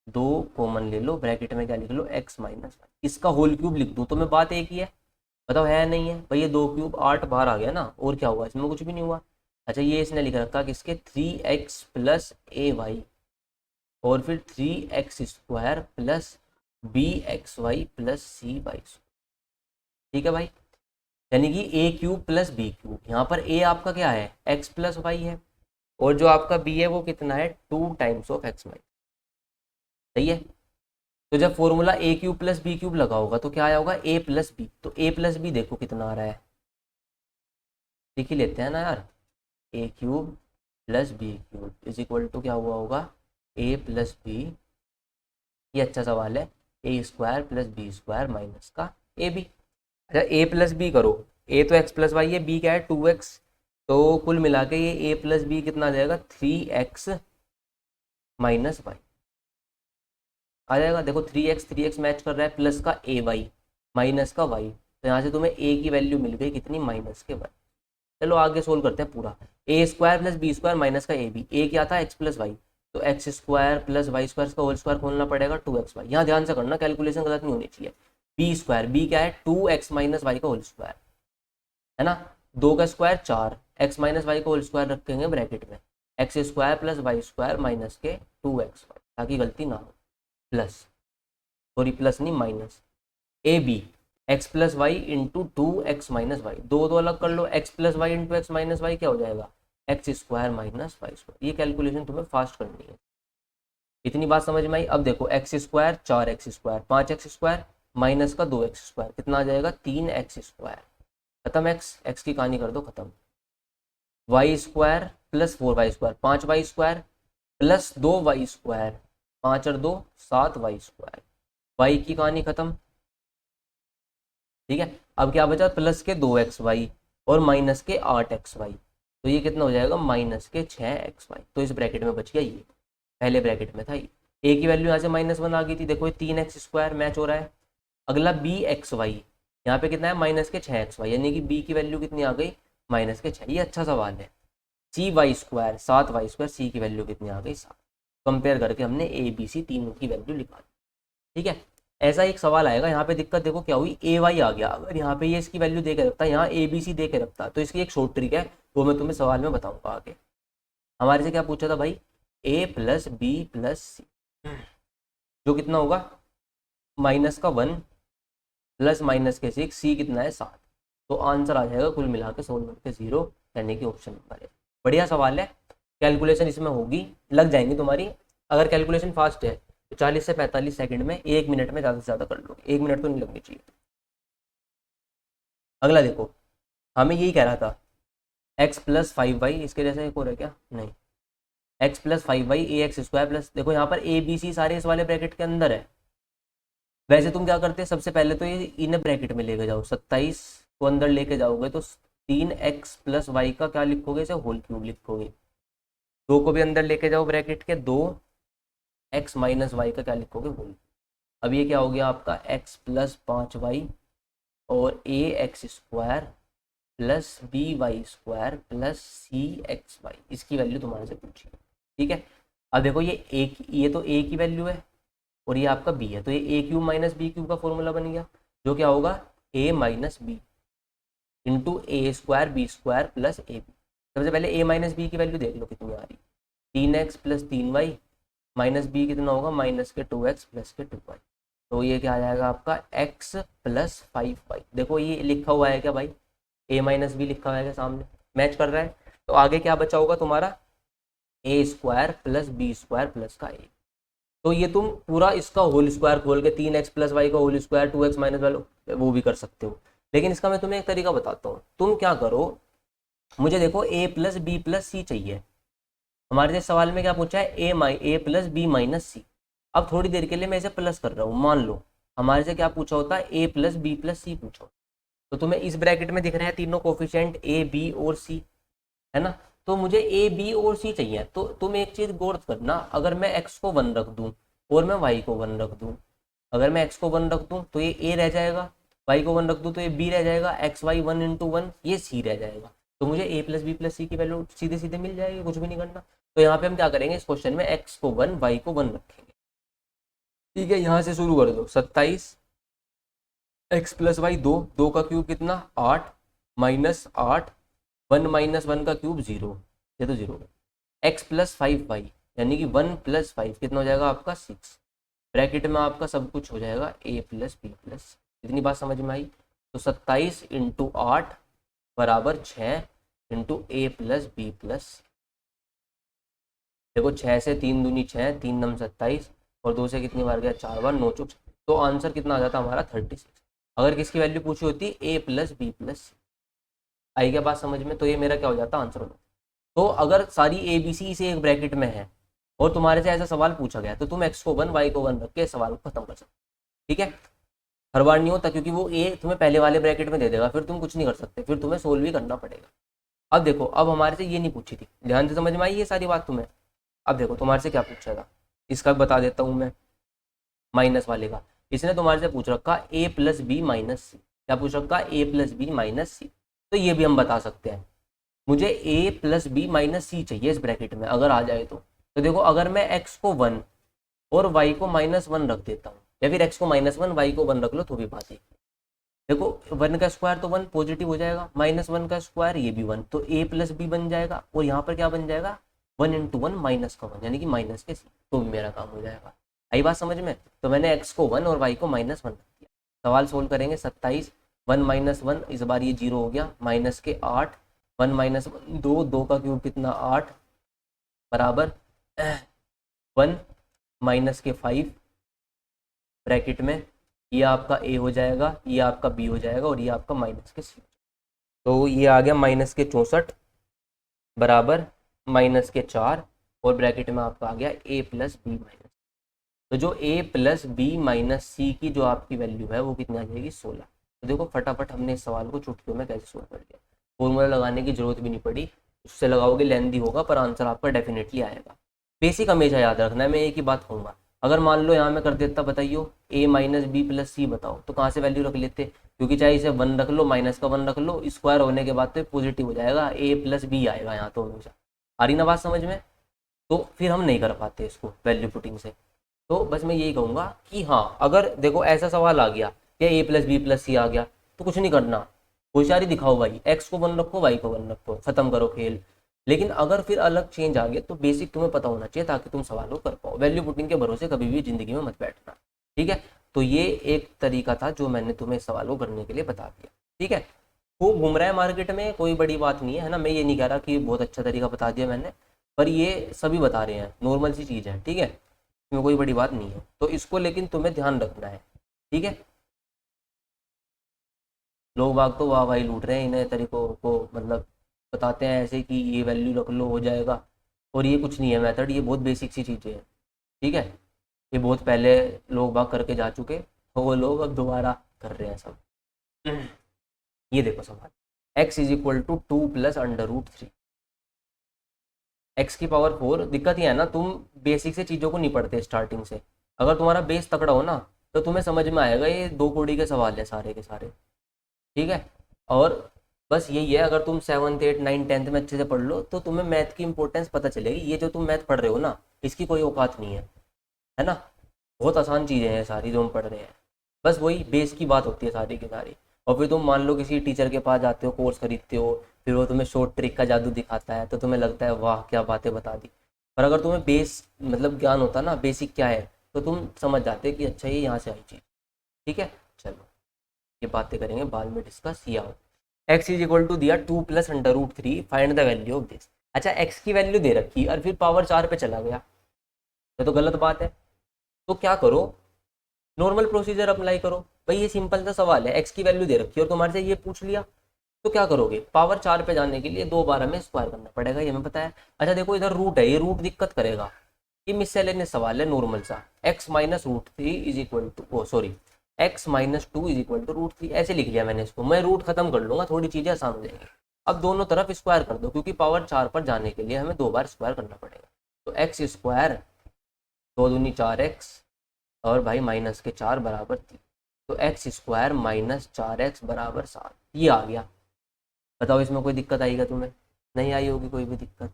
2 कॉमन ले लो, ब्रैकेट में क्या लिख लो x - y, इसका होल क्यूब लिख दूँ तो मैं बात एक ही है, बताओ है नहीं है भाई, ये 2 क्यूब 8 बाहर आ गया ना, और क्या हुआ इसमें, कुछ भी नहीं हुआ। अच्छा ये इसने लिख रखा किसके 3x + ay, और फिर 3x² plus bxy plus cy, ठीक है भाई। यानी कि a³ + b³, यहाँ पर a आपका क्या है x + y है, और जो आपका b है वो कितना है 2 x y, सही है। तो जब फॉर्मूला a³ + b³ लगा होगा तो क्या आया होगा a + b, तो a + b देखो कितना आ रहा है, देख ही लेते हैं ना यार, a³ + b³ is equal to क्या हुआ होगा a + b, ये अच्छा सवाल है, a² + b² माइनस का ab। अच्छा a + b करो, a तो x + y है, b क्या है 2x, तो कुल मिला के ये a + b कितना आ जाएगा 3x - y आ जाएगा। देखो 3x मैच कर रहा है, प्लस का ay माइनस का y, तो यहाँ से तुम्हें a की वैल्यू मिल गई कितनी -y। चलो आगे सोल्व करते हैं पूरा, a² + b² माइनस का ab, a क्या था x + y, तो x² + y² का होल स्क्वायर खोलना पड़ेगा 2xy, यहाँ ध्यान से करना कैलकुलेशन गलत नहीं होनी चाहिए। b² क्या है 2x - y का होल स्क्वायर, है ना, 2 का स्क्वायर 4, x - y का होल स्क्वायर रखेंगे ब्रैकेट में, x² + y² माइनस के 2xy, ताकि गलती ना हो, प्लस, सॉरी प्लस नहीं minus, A B x + y into 2x - y, दो अलग कर लो, x + y into x - y क्या हो जाएगा x² - y²। ये कैलकुलेशन तुम्हें फास्ट करनी है, इतनी बात समझ में आई। अब देखो x² 4x², 5x² माइनस का 2x² कितना आ जाएगा 3x², खत्म, x की कहानी कर दो खत्म। y² + 4y² 5y² plus 2y², 5 और 2 7y², y की कहानी खत्म, ठीक है। अब क्या बचा प्लस के 2xy और माइनस के 8xy, तो ये कितना हो जाएगा -6xy, तो इस ब्रैकेट में बच गया ये, पहले ब्रैकेट में था ये, ए की वैल्यू यहाँ से -1 आ गई थी, देखो ये 3x² मैच हो रहा है। अगला बी एक्स वाई, यहाँ पे कितना है -6xy, यानी कि बी की वैल्यू कितनी आ गई -6। ये अच्छा सवाल है। cy², 7y², सी की वैल्यू कितनी आ गई 7। कंपेयर करके हमने ए बी सी तीनों की वैल्यू निकाली। ठीक है, ऐसा एक सवाल आएगा। यहाँ पे दिक्कत देखो क्या हुई, ए वाई आ गया, अगर यहाँ पे ये इसकी वैल्यू दे के रखता, यहाँ ए बी सी दे के रखता, तो इसकी एक शॉर्ट ट्रिक है, वो मैं तुम्हें सवाल में बताऊंगा आगे। हमारे से क्या पूछा था भाई, ए प्लस बी प्लस सी, जो कितना होगा -1 प्लस -6, सी कितना है 7। तो आंसर आ जाएगा कुल मिला के 16 के 0, यानी कि ऑप्शन नंबर है। बढ़िया सवाल है, कैलकुलेशन इसमें होगी, लग जाएंगी तुम्हारी। अगर कैलकुलेशन फास्ट है तो 40 से 45 सेकंड में, 1 मिनट में ज़्यादा से ज़्यादा कर लोगे, 1 मिनट तो नहीं लगनी चाहिए। अगला देखो, हमें यही कह रहा था x+5y, इसके जैसा एक और है क्या, नहीं, x+5y ax² प्लस, देखो यहाँ पर ए बी सी सारे इस वाले ब्रैकेट के अंदर है। वैसे तुम क्या करते हैं, सबसे पहले तो ये इन ब्रैकेट में लेके जाओ, 27 को अंदर लेके जाओगे तो 3x+y का क्या लिखोगे, इसे होल क्यूब लिखोगे। 2 को भी अंदर लेके जाओ ब्रैकेट के, 2x - y का क्या लिखोगे, होल। अब ये क्या हो गया आपका x+5y और ax² plus by² plus cxy, इसकी वैल्यू तुम्हारे से पूछी है। ठीक है, अब देखो ये तो a की वैल्यू है और ये आपका b है, तो ये a³ - b³ का फॉर्मूला बन गया, जो क्या होगा a - b into a² b² plus ab। सबसे पहले a - b की वैल्यू देख लो कितनी आ रही, 3x plus 3y minus B कितना होगा -2x प्लस 2y। तो ये क्या आ जाएगा आपका x प्लस 5y। देखो ये लिखा हुआ है क्या भाई, a - b लिखा हुआ है क्या सामने, मैच कर रहा है। तो आगे क्या बचा होगा तुम्हारा a² प्लस b² प्लस का a। तो ये तुम पूरा इसका होल स्क्वायर खोल के 3x प्लस वाई का whole square 2x minus Y वो भी कर सकते हो, लेकिन इसका मैं तुम्हें एक तरीका बताता हूँ। तुम क्या करो, मुझे देखो a प्लस बी प्लस सी चाहिए। हमारे से सवाल में क्या पूछा है, ए प्लस बी माइनस सी। अब थोड़ी देर के लिए मैं इसे प्लस कर रहा हूँ, मान लो हमारे से क्या पूछा होता है, ए प्लस बी प्लस सी पूछो। तो तुम्हें इस ब्रैकेट में दिख रहे हैं तीनों कोफिशिएंट ए बी और सी, है ना। तो मुझे ए बी और सी चाहिए। तो तुम एक चीज गौर करना, अगर मैं एक्स को 1 रख दूं और मैं वाई को 1 रख दूं, अगर मैं एक्स को 1 रख दूं तो ये ए रह जाएगा, वाई को 1 रख दूं तो ये बी रह जाएगा, एक्स वाई 1 × 1 ये सी रह जाएगा। तो मुझे ए प्लस बी प्लस सी की वैल्यू सीधे सीधे मिल जाएगी, कुछ भी नहीं करना। तो यहाँ पे हम क्या करेंगे, इस क्वेश्चन में एक्स को 1 वाई को 1 रखेंगे। ठीक है, यहाँ से शुरू कर दो, 27 एक्स प्लस वाई 2, 2 का क्यूब कितना 8 -8 1 - 1 का क्यूब 0, ये तो 0 है। एक्स प्लस 5y यानी कि 1 + 5 कितना हो जाएगा आपका 6। ब्रैकेट में आपका सब कुछ हो जाएगा a प्लस बी प्लस। इतनी बात समझ में आई। तो 27 × 8 बराबर 6 into a plus B plus. देखो 6 से 3 दूनी 6, 3 नम 27 और 2 से कितनी बार गया 4 बार, 9 चौक। तो आंसर कितना आ जाता हमारा 36। अगर किसकी वैल्यू पूछी होती a प्लस बी प्लस सी, आई क्या बात समझ में, तो ये मेरा क्या हो जाता आंसर हो जाता। तो अगर सारी ए बी सी इसे एक ब्रैकेट में है और तुम्हारे से ऐसा सवाल पूछा गया तो तुम एक्स को 1 वाई को 1 रख के सवाल को खत्म कर सकते। ठीक है, हर बार नहीं होता, क्योंकि वो ए तुम्हें पहले वाले ब्रैकेट में दे देगा, फिर तुम कुछ नहीं कर सकते, फिर तुम्हें सोल्व भी करना पड़ेगा। अब देखो, अब हमारे से ये नहीं पूछी थी, ध्यान से समझ में आई ये सारी बात तुम्हें। अब देखो तुम्हारे से क्या पूछा था, इसका बता देता हूँ मैं, माइनस वाले का। इसने तुम्हारे से पूछ रखा a प्लस बी माइनस सी, क्या पूछ रखा a प्लस बी माइनस सी। तो ये भी हम बता सकते हैं, मुझे a प्लस बी माइनस सी चाहिए इस ब्रैकेट में अगर आ जाए तो देखो अगर मैं x को 1 और y को -1 रख देता हूँ, या फिर x को -1 y को 1 रख लो तो भी बात है। देखो 1 का स्क्वायर तो 1 पॉजिटिव हो जाएगा, -1 का स्क्वायर ये भी 1, तो a प्लस बी बन जाएगा और यहाँ पर क्या बन जाएगा 1 × 1 माइनस का 1 यानी कि माइनस के सी, तो भी मेरा काम हो जाएगा। आई बात समझ में। तो मैंने x को 1 और y को -1 रख दिया। सवाल सोल्व करेंगे, 27 1 - 1 इस बार ये 0 हो गया, माइनस के 8 1 - 2, 2 का क्यूब कितना 8 बराबर 1 माइनस के 5 ब्रैकेट में, ये आपका a हो जाएगा, ये आपका b हो जाएगा और ये आपका माइनस के c। तो ये आ गया -64 बराबर -4 और ब्रैकेट में आपका आ गया a प्लस बी माइनस। तो जो a प्लस बी माइनस सी की जो आपकी वैल्यू है वो कितनी आ जाएगी 16। तो देखो फटाफट हमने इस सवाल को चुटकियों में कैसे सोल्व कर दिया, फॉर्मूला लगाने की जरूरत भी नहीं पड़ी, उससे लगाओगे लेंदी होगा पर आंसर आपका डेफिनेटली आएगा। बेसिक हमेशा याद रखना है, मैं एक ही बात कहूँगा, अगर मान लो यहाँ मैं कर देता, बताइयो a माइनस बी प्लस सी, बताओ तो कहाँ से वैल्यू रख लेते, क्योंकि चाहे इसे 1 रख लो, माइनस का 1 रख लो, स्क्वायर होने के बाद तो पॉजिटिव हो जाएगा, a प्लस बी आएगा यहाँ तो हमेशा। आ रही ना बात समझ में? तो फिर हम नहीं कर पाते इसको वैल्यू पुटिंग से। तो बस मैं यही कहूँगा कि हाँ, अगर देखो ऐसा सवाल आ गया कि a प्लस बी प्लस सी आ गया, तो कुछ नहीं करना, होशियारी दिखाओ भाई, x को 1 रखो, y को 1 रखो, खत्म करो खेल। लेकिन अगर फिर अलग चेंज आ गया तो बेसिक तुम्हें पता होना चाहिए, ताकि तुम सवाल को कर पाओ। वैल्यू पुटिंग के भरोसे कभी भी जिंदगी में मत बैठना, ठीक है? तो ये एक तरीका था जो मैंने तुम्हें इस सवाल को करने के लिए बता दिया, ठीक है? खूब घूम रहा है मार्केट में, कोई बड़ी बात नहीं है ना, मैं ये नहीं कह रहा कि बहुत अच्छा तरीका बता दिया मैंने, पर ये सभी बता रहे हैं, नॉर्मल सी चीज़ है, ठीक है? इसमें कोई बड़ी बात नहीं है, तो इसको लेकिन तुम्हें ध्यान रखना है, ठीक है? लोग बाग तो वाह भाई लूट रहे हैं इन तरीकों को, मतलब बताते हैं ऐसे कि ये वैल्यू रख लो हो जाएगा, और ये कुछ नहीं है मेथड, ये बहुत बेसिक सी चीज़ें हैं, ठीक है? ये बहुत पहले लोग बाग करके जा चुके, तो वो लोग अब दोबारा कर रहे हैं सब। ये देखो सवाल, x is equal to 2 + √3, X की पावर 4। दिक्कत ये है ना, तुम बेसिक से चीज़ों को नहीं पढ़ते स्टार्टिंग से। अगर तुम्हारा बेस तकड़ा हो ना, तो तुम्हें समझ में आएगा ये दो कोड़ी के सवाल है सारे के सारे, ठीक है? और बस यही है, अगर तुम 7th 8th 9th 10th में अच्छे से पढ़ लो, तो तुम्हें मैथ की इंपॉर्टेंस पता चलेगी। ये जो तुम मैथ पढ़ रहे हो ना, इसकी कोई औकात नहीं है ना? बहुत आसान चीज़ें हैं सारी जो हम पढ़ रहे हैं, बस वही बेस की बात होती है सारी की सारी। और फिर तुम मान लो किसी टीचर के पास जाते हो, कोर्स खरीदते हो, फिर वो तुम्हें शॉर्ट ट्रिक का जादू दिखाता है, तो तुम्हें लगता है वाह क्या बातें बता दी। पर अगर तुम्हें बेस मतलब ज्ञान होता ना, बेसिक क्या है, तो तुम समझ जाते कि अच्छा ये यहाँ से आई चीज़, ठीक है? चलो, ये बातें करेंगे बाद में डिस्कस। ये आओ, एक्स इज इक्वल टू दिया 2 + √3, find the value of this. अच्छा, एक्स की वैल्यू दे रखी और फिर पावर 4 पे चला गया, ये तो गलत बात है। तो क्या करो, नॉर्मल प्रोसीजर अप्लाई करो। भाई ये सिंपल सा सवाल है, एक्स की वैल्यू दे रखी है और तुम्हारे से ये पूछ लिया, तो क्या करोगे, पावर 4 पे जाने के लिए दो बार हमें स्क्वायर करना पड़ेगा, ये हमें पता है। अच्छा देखो, इधर रूट है, ये रूट दिक्कत करेगा, ये मिससेलेनियस सवाल है नॉर्मल सा। x - √3 ऐसे लिख लिया मैंने इसको, मैं रूट खत्म कर लूंगा, थोड़ी चीजें आसान हो जाएंगी। अब दोनों तरफ स्क्वायर कर दो, क्योंकि पावर 4 पर जाने के लिए हमें दो बार स्क्वायर करना पड़ेगा। तो एक्स स्क्वायर, 2 दूनी 4x, और भाई -4 बराबर 3। तो x² - 4x = 7, ये आ गया। बताओ इसमें कोई दिक्कत आएगा तुम्हें? नहीं आई होगी कोई भी दिक्कत,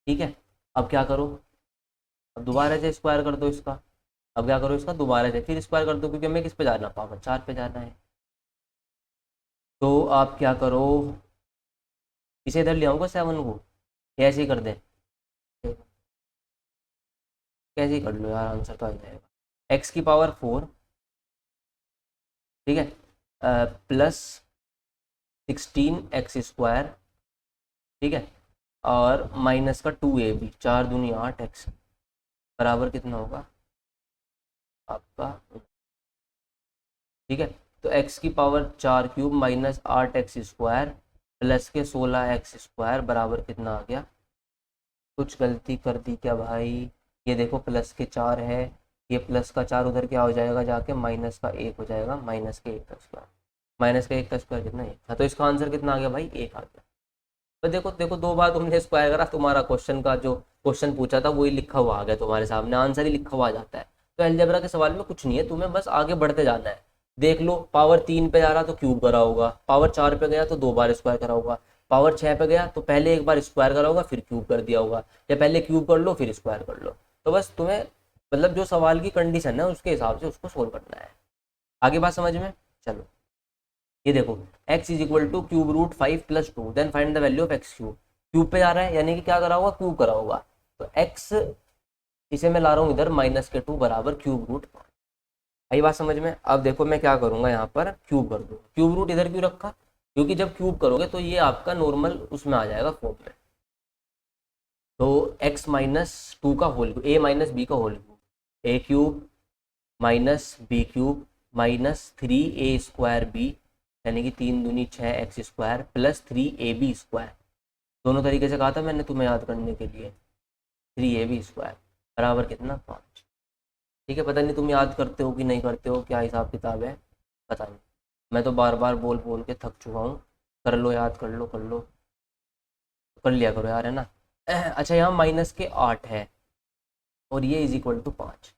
ठीक है? अब क्या करो, अब दोबारा से स्क्वायर कर दो इसका। अब क्या करो, इसका दोबारा से फिर स्क्वायर कर दो, क्योंकि हमें किस पे जाना, पावर 4 पे जाना है। तो आप क्या करो, इसे इधर ले आऊँगा 7 को, या ऐसे ही कर दें? कैसे ही कर लो यार, आंसर तो आ जाएगा। x⁴, ठीक है, +16x², ठीक है, और माइनस का 2ab, 4 दूनी 8x, बराबर कितना होगा आपका, ठीक है? तो x⁴ -8x² प्लस के 16x² बराबर कितना आ गया? कुछ गलती कर दी क्या भाई? ये देखो +4 है, ये +4 उधर क्या हो जाएगा जाके, -1 हो जाएगा, -1 का 1 का स्क्वायर, -1 का 1 का स्क्वायर कितना है? हाँ, तो इसका आंसर कितना आ गया भाई, 1 आ गया। तो देखो देखो, दो बार तुमने स्क्वायर करा, तुम्हारा क्वेश्चन का जो क्वेश्चन पूछा था वही लिखा हुआ आ गया तुम्हारे सामने, आंसर ही लिखा हुआ आ जाता है। तो अलजेब्रा के सवाल में कुछ नहीं है, तुम्हें बस आगे बढ़ते जाना है। देख लो, पावर 3 पे जा रहा तो क्यूब करा होगा, पावर 4 पे गया तो दो बार स्क्वायर करा होगा, पावर 6 पे गया तो पहले एक बार स्क्वायर करा होगा फिर क्यूब कर दिया होगा, या पहले क्यूब कर लो फिर स्क्वायर कर लो। तो बस तुम्हें मतलब जो सवाल की कंडीशन है उसके हिसाब से उसको सोल्व करना है। आगे बात समझ में? चलो, ये देखो, x = √5 + 2, then find the value of x³। Cube पे जा रहा है यानी कि क्या करा होगा, क्यूब करा होगा। तो x, इसे मैं ला रहा हूँ इधर -2 बराबर ³ आई बात समझ में? अब देखो मैं क्या करूंगा, यहाँ पर क्यूब कर दूंगा। क्यूब रूट इधर क्यों रखा, क्योंकि जब क्यूब करोगे तो ये आपका नॉर्मल उसमें आ जाएगा फॉर्म में। तो x - 2 का होल, a - b का होल, a³ - b³ -3a²b, यानी कि 3 दूनी 6x² +3ab²। दोनों तरीके से कहा था मैंने तुम्हें याद करने के लिए, 3ab² बराबर कितना, 5। ठीक है, पता नहीं तुम याद करते हो कि नहीं करते हो, क्या हिसाब किताब है पता नहीं, मैं तो बार बार बोल बोल के थक चुका हूँ। कर लो, याद कर लो, कर लो, कर लिया करो यार, है ना? अच्छा, यहाँ -8 है और ये = 5,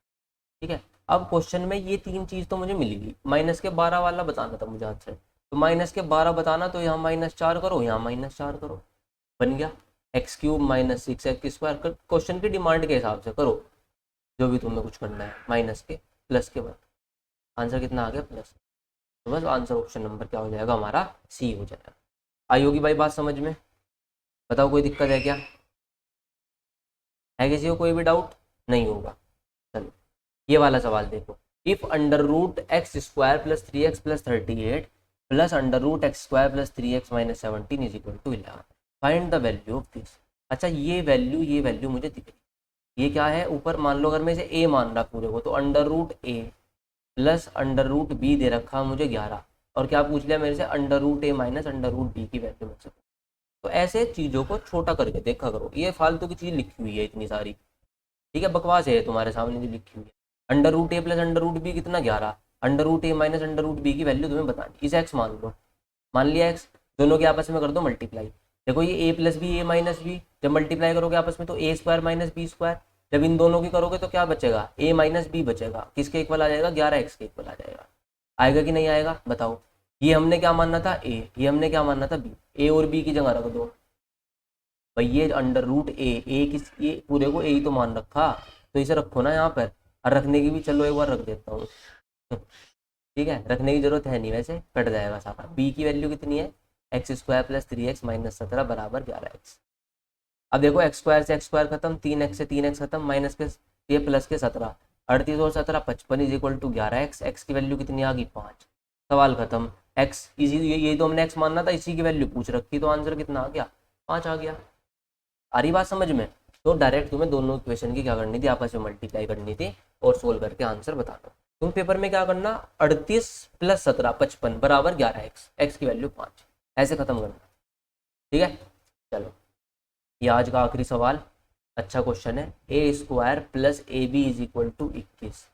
ठीक है। अब क्वेश्चन में ये तीन चीज तो मुझे मिल गई, माइनस के 12 वाला बताना था मुझे आंसर, तो माइनस के 12 बताना, तो यहाँ -4 करो, यहाँ -4 करो, बन गया x³ माइनस 6x²। क्वेश्चन की डिमांड के हिसाब से करो जो भी तुम्हें कुछ करना है, माइनस के प्लस के बाद आंसर कितना आ गया प्लस, तो बस आंसर ऑप्शन नंबर क्या हो जाएगा हमारा, सी हो जाएगा। आई होगी भाई बात समझ में, बताओ कोई दिक्कत है क्या, है किसी को कोई भी डाउट, नहीं होगा। चलो ये वाला सवाल देखो, if under root x² plus 3x plus 38 plus under root x² plus 3x minus 17 is equal to 11, find the value of this. अच्छा ये वैल्यू मुझे दिख रही, ये क्या है ऊपर, मान लो अगर मैं इसे a मान रहा पूरे को, तो under root a plus under root b दे रखा मुझे 11, और क्या पूछ लिया मेरे से, under root a minus under root b की वैल्यू मुझसे। तो ऐसे चीज़ों को छोटा करके देखा करो, ये फालतू की चीज़ लिखी हुई है इतनी सारी, ठीक है, बकवास है तुम्हारे सामने जो लिखी हुई है। Under root a plus under root b कितना 11, under root a minus under root b की वैल्यू तुम्हें बतानी, इसे x मान लो, मान लिया x, दोनों के आपस में कर दो मल्टीप्लाई। देखो ये a plus B, a minus B, जब मल्टीप्लाई करोगे आपस में तो a² माइनस b², जब इन दोनों की करोगे तो क्या बचेगा, a माइनस बी बचेगा, किसके इक्वल आ जाएगा, 11x के इक्वल आ जाएगा। आएगा कि नहीं आएगा बताओ, ये हमने क्या मानना था a, ये हमने क्या मानना था b, a और b की जगह रख दो भाई, ये अंडर रूट ए किस, ये पूरे को ए ही तो मान रखा, तो इसे रखो ना यहाँ पर, और रखने की भी चलो एक बार रख देता हूँ ठीक है, रखने की जरूरत है नहीं, वैसे कट जाएगा सारा। बी की वैल्यू कितनी है, x² प्लस 3x माइनस 17 बराबर 11x। अब देखो x² से x² खत्म, 3x से 3x खत्म, माइनस के ये प्लस के 17, 38 और 17 55 is equal to 11x। x की वैल्यू कितनी आ गई 5, सवाल खत्म। x इसी ये तो हमने x मानना था, इसी की वैल्यू पूछ रखी, तो आंसर कितना आ गया 5 आ गया। आ रही बात समझ में, तो डायरेक्ट तुम्हें दोनों इक्वेशन की क्या करनी थी, आपस में मल्टीप्लाई करनी थी और सोल्व करके आंसर बताना। तुम पेपर में क्या करना, 38 प्लस 17 55 बराबर 11x, x की वैल्यू 5, ऐसे खत्म करना, ठीक है। चलो ये आज का आखिरी सवाल, अच्छा क्वेश्चन है, a² plus A B is equal to 21,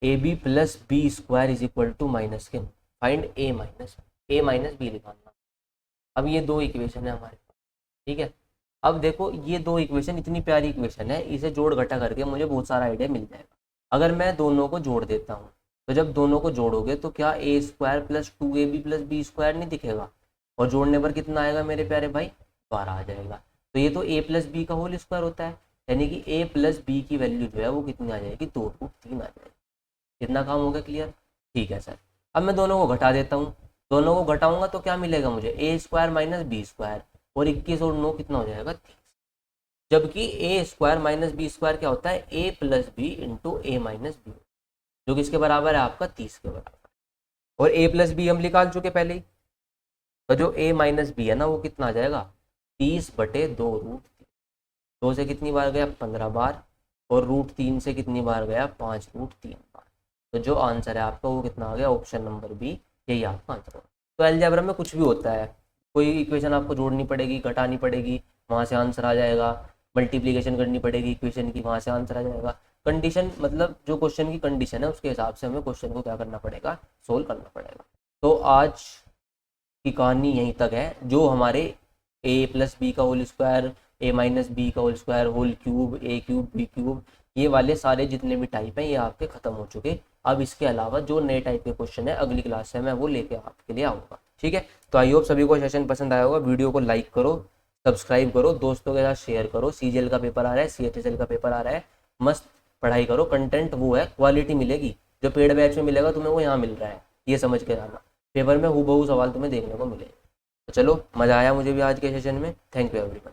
A B plus b² is equal to minus के, फाइंड a माइनस b निकालना। अब ये दो इक्वेशन है हमारे पास, ठीक है। अब देखो ये दो इक्वेशन इतनी प्यारी इक्वेशन है, इसे जोड़ घटा करके मुझे बहुत सारा आइडिया मिल जाएगा। अगर मैं दोनों को जोड़ देता हूँ, तो जब दोनों को जोड़ोगे तो क्या a² plus 2ab plus b² नहीं दिखेगा, और जोड़ने पर कितना आएगा मेरे प्यारे भाई, 12 आ जाएगा। तो ये तो a प्लस बी का होल स्क्वायर होता है, यानी कि a प्लस बी की वैल्यू जो है वो कितनी आ जाएगी, 2√3 आ जाएगी। कितना काम हो गया क्लियर, ठीक है सर। अब मैं दोनों को घटा देता हूँ, दोनों को घटाऊंगा तो क्या मिलेगा मुझे, a² माइनस b², और 21 और 9 कितना हो जाएगा 30, जबकि a² माइनस b² क्या होता है, a plus B into A minus B, जो किसके बराबर है आपका 30 के बराबर, और a प्लस बी हम निकाल चुके पहले ही, तो जो a माइनस बी है ना वो कितना आ जाएगा 30/2√3, 2 से कितनी बार गया 15 बार, और √3 से कितनी बार गया 5√3 बार, तो जो आंसर है आपका वो कितना आ गया, ऑप्शन नंबर बी, यही आपका आंसर होगा। तो अलजेब्रा में कुछ भी होता है, कोई इक्वेशन आपको जोड़नी पड़ेगी, घटानी पड़ेगी, वहाँ से आंसर आ जाएगा, मल्टीप्लिकेशन करनी पड़ेगी इक्वेशन की, वहाँ से आंसर आ जाएगा। कंडीशन मतलब जो क्वेश्चन की कंडीशन है उसके हिसाब से हमें क्वेश्चन को क्या करना पड़ेगा, सोल्व करना पड़ेगा। तो आज की कहानी यहीं तक है, जो हमारे a प्लस बी का whole square, a minus b का whole square, whole cube, a³ b³, ये वाले सारे जितने भी टाइप हैं ये आपके खत्म हो चुके। अब इसके अलावा जो नए टाइप के क्वेश्चन है अगली क्लास से मैं वो लेके आपके लिए आऊँगा, ठीक है। तो आई होप सभी को सेशन पसंद आया होगा, वीडियो को लाइक करो, सब्सक्राइब करो, दोस्तों के साथ शेयर करो। CGL का पेपर आ रहा है, CHSL का पेपर आ रहा है, मस्त पढ़ाई करो, कंटेंट वो है, क्वालिटी मिलेगी, जो पेड बैच में मिलेगा तुम्हें वो यहाँ मिल रहा है, ये समझ के जाना, पेपर में हूबहू सवाल तुम्हें देखने को मिले। तो चलो मज़ा आया मुझे भी आज के सेशन में, थैंक यू एवरीवन।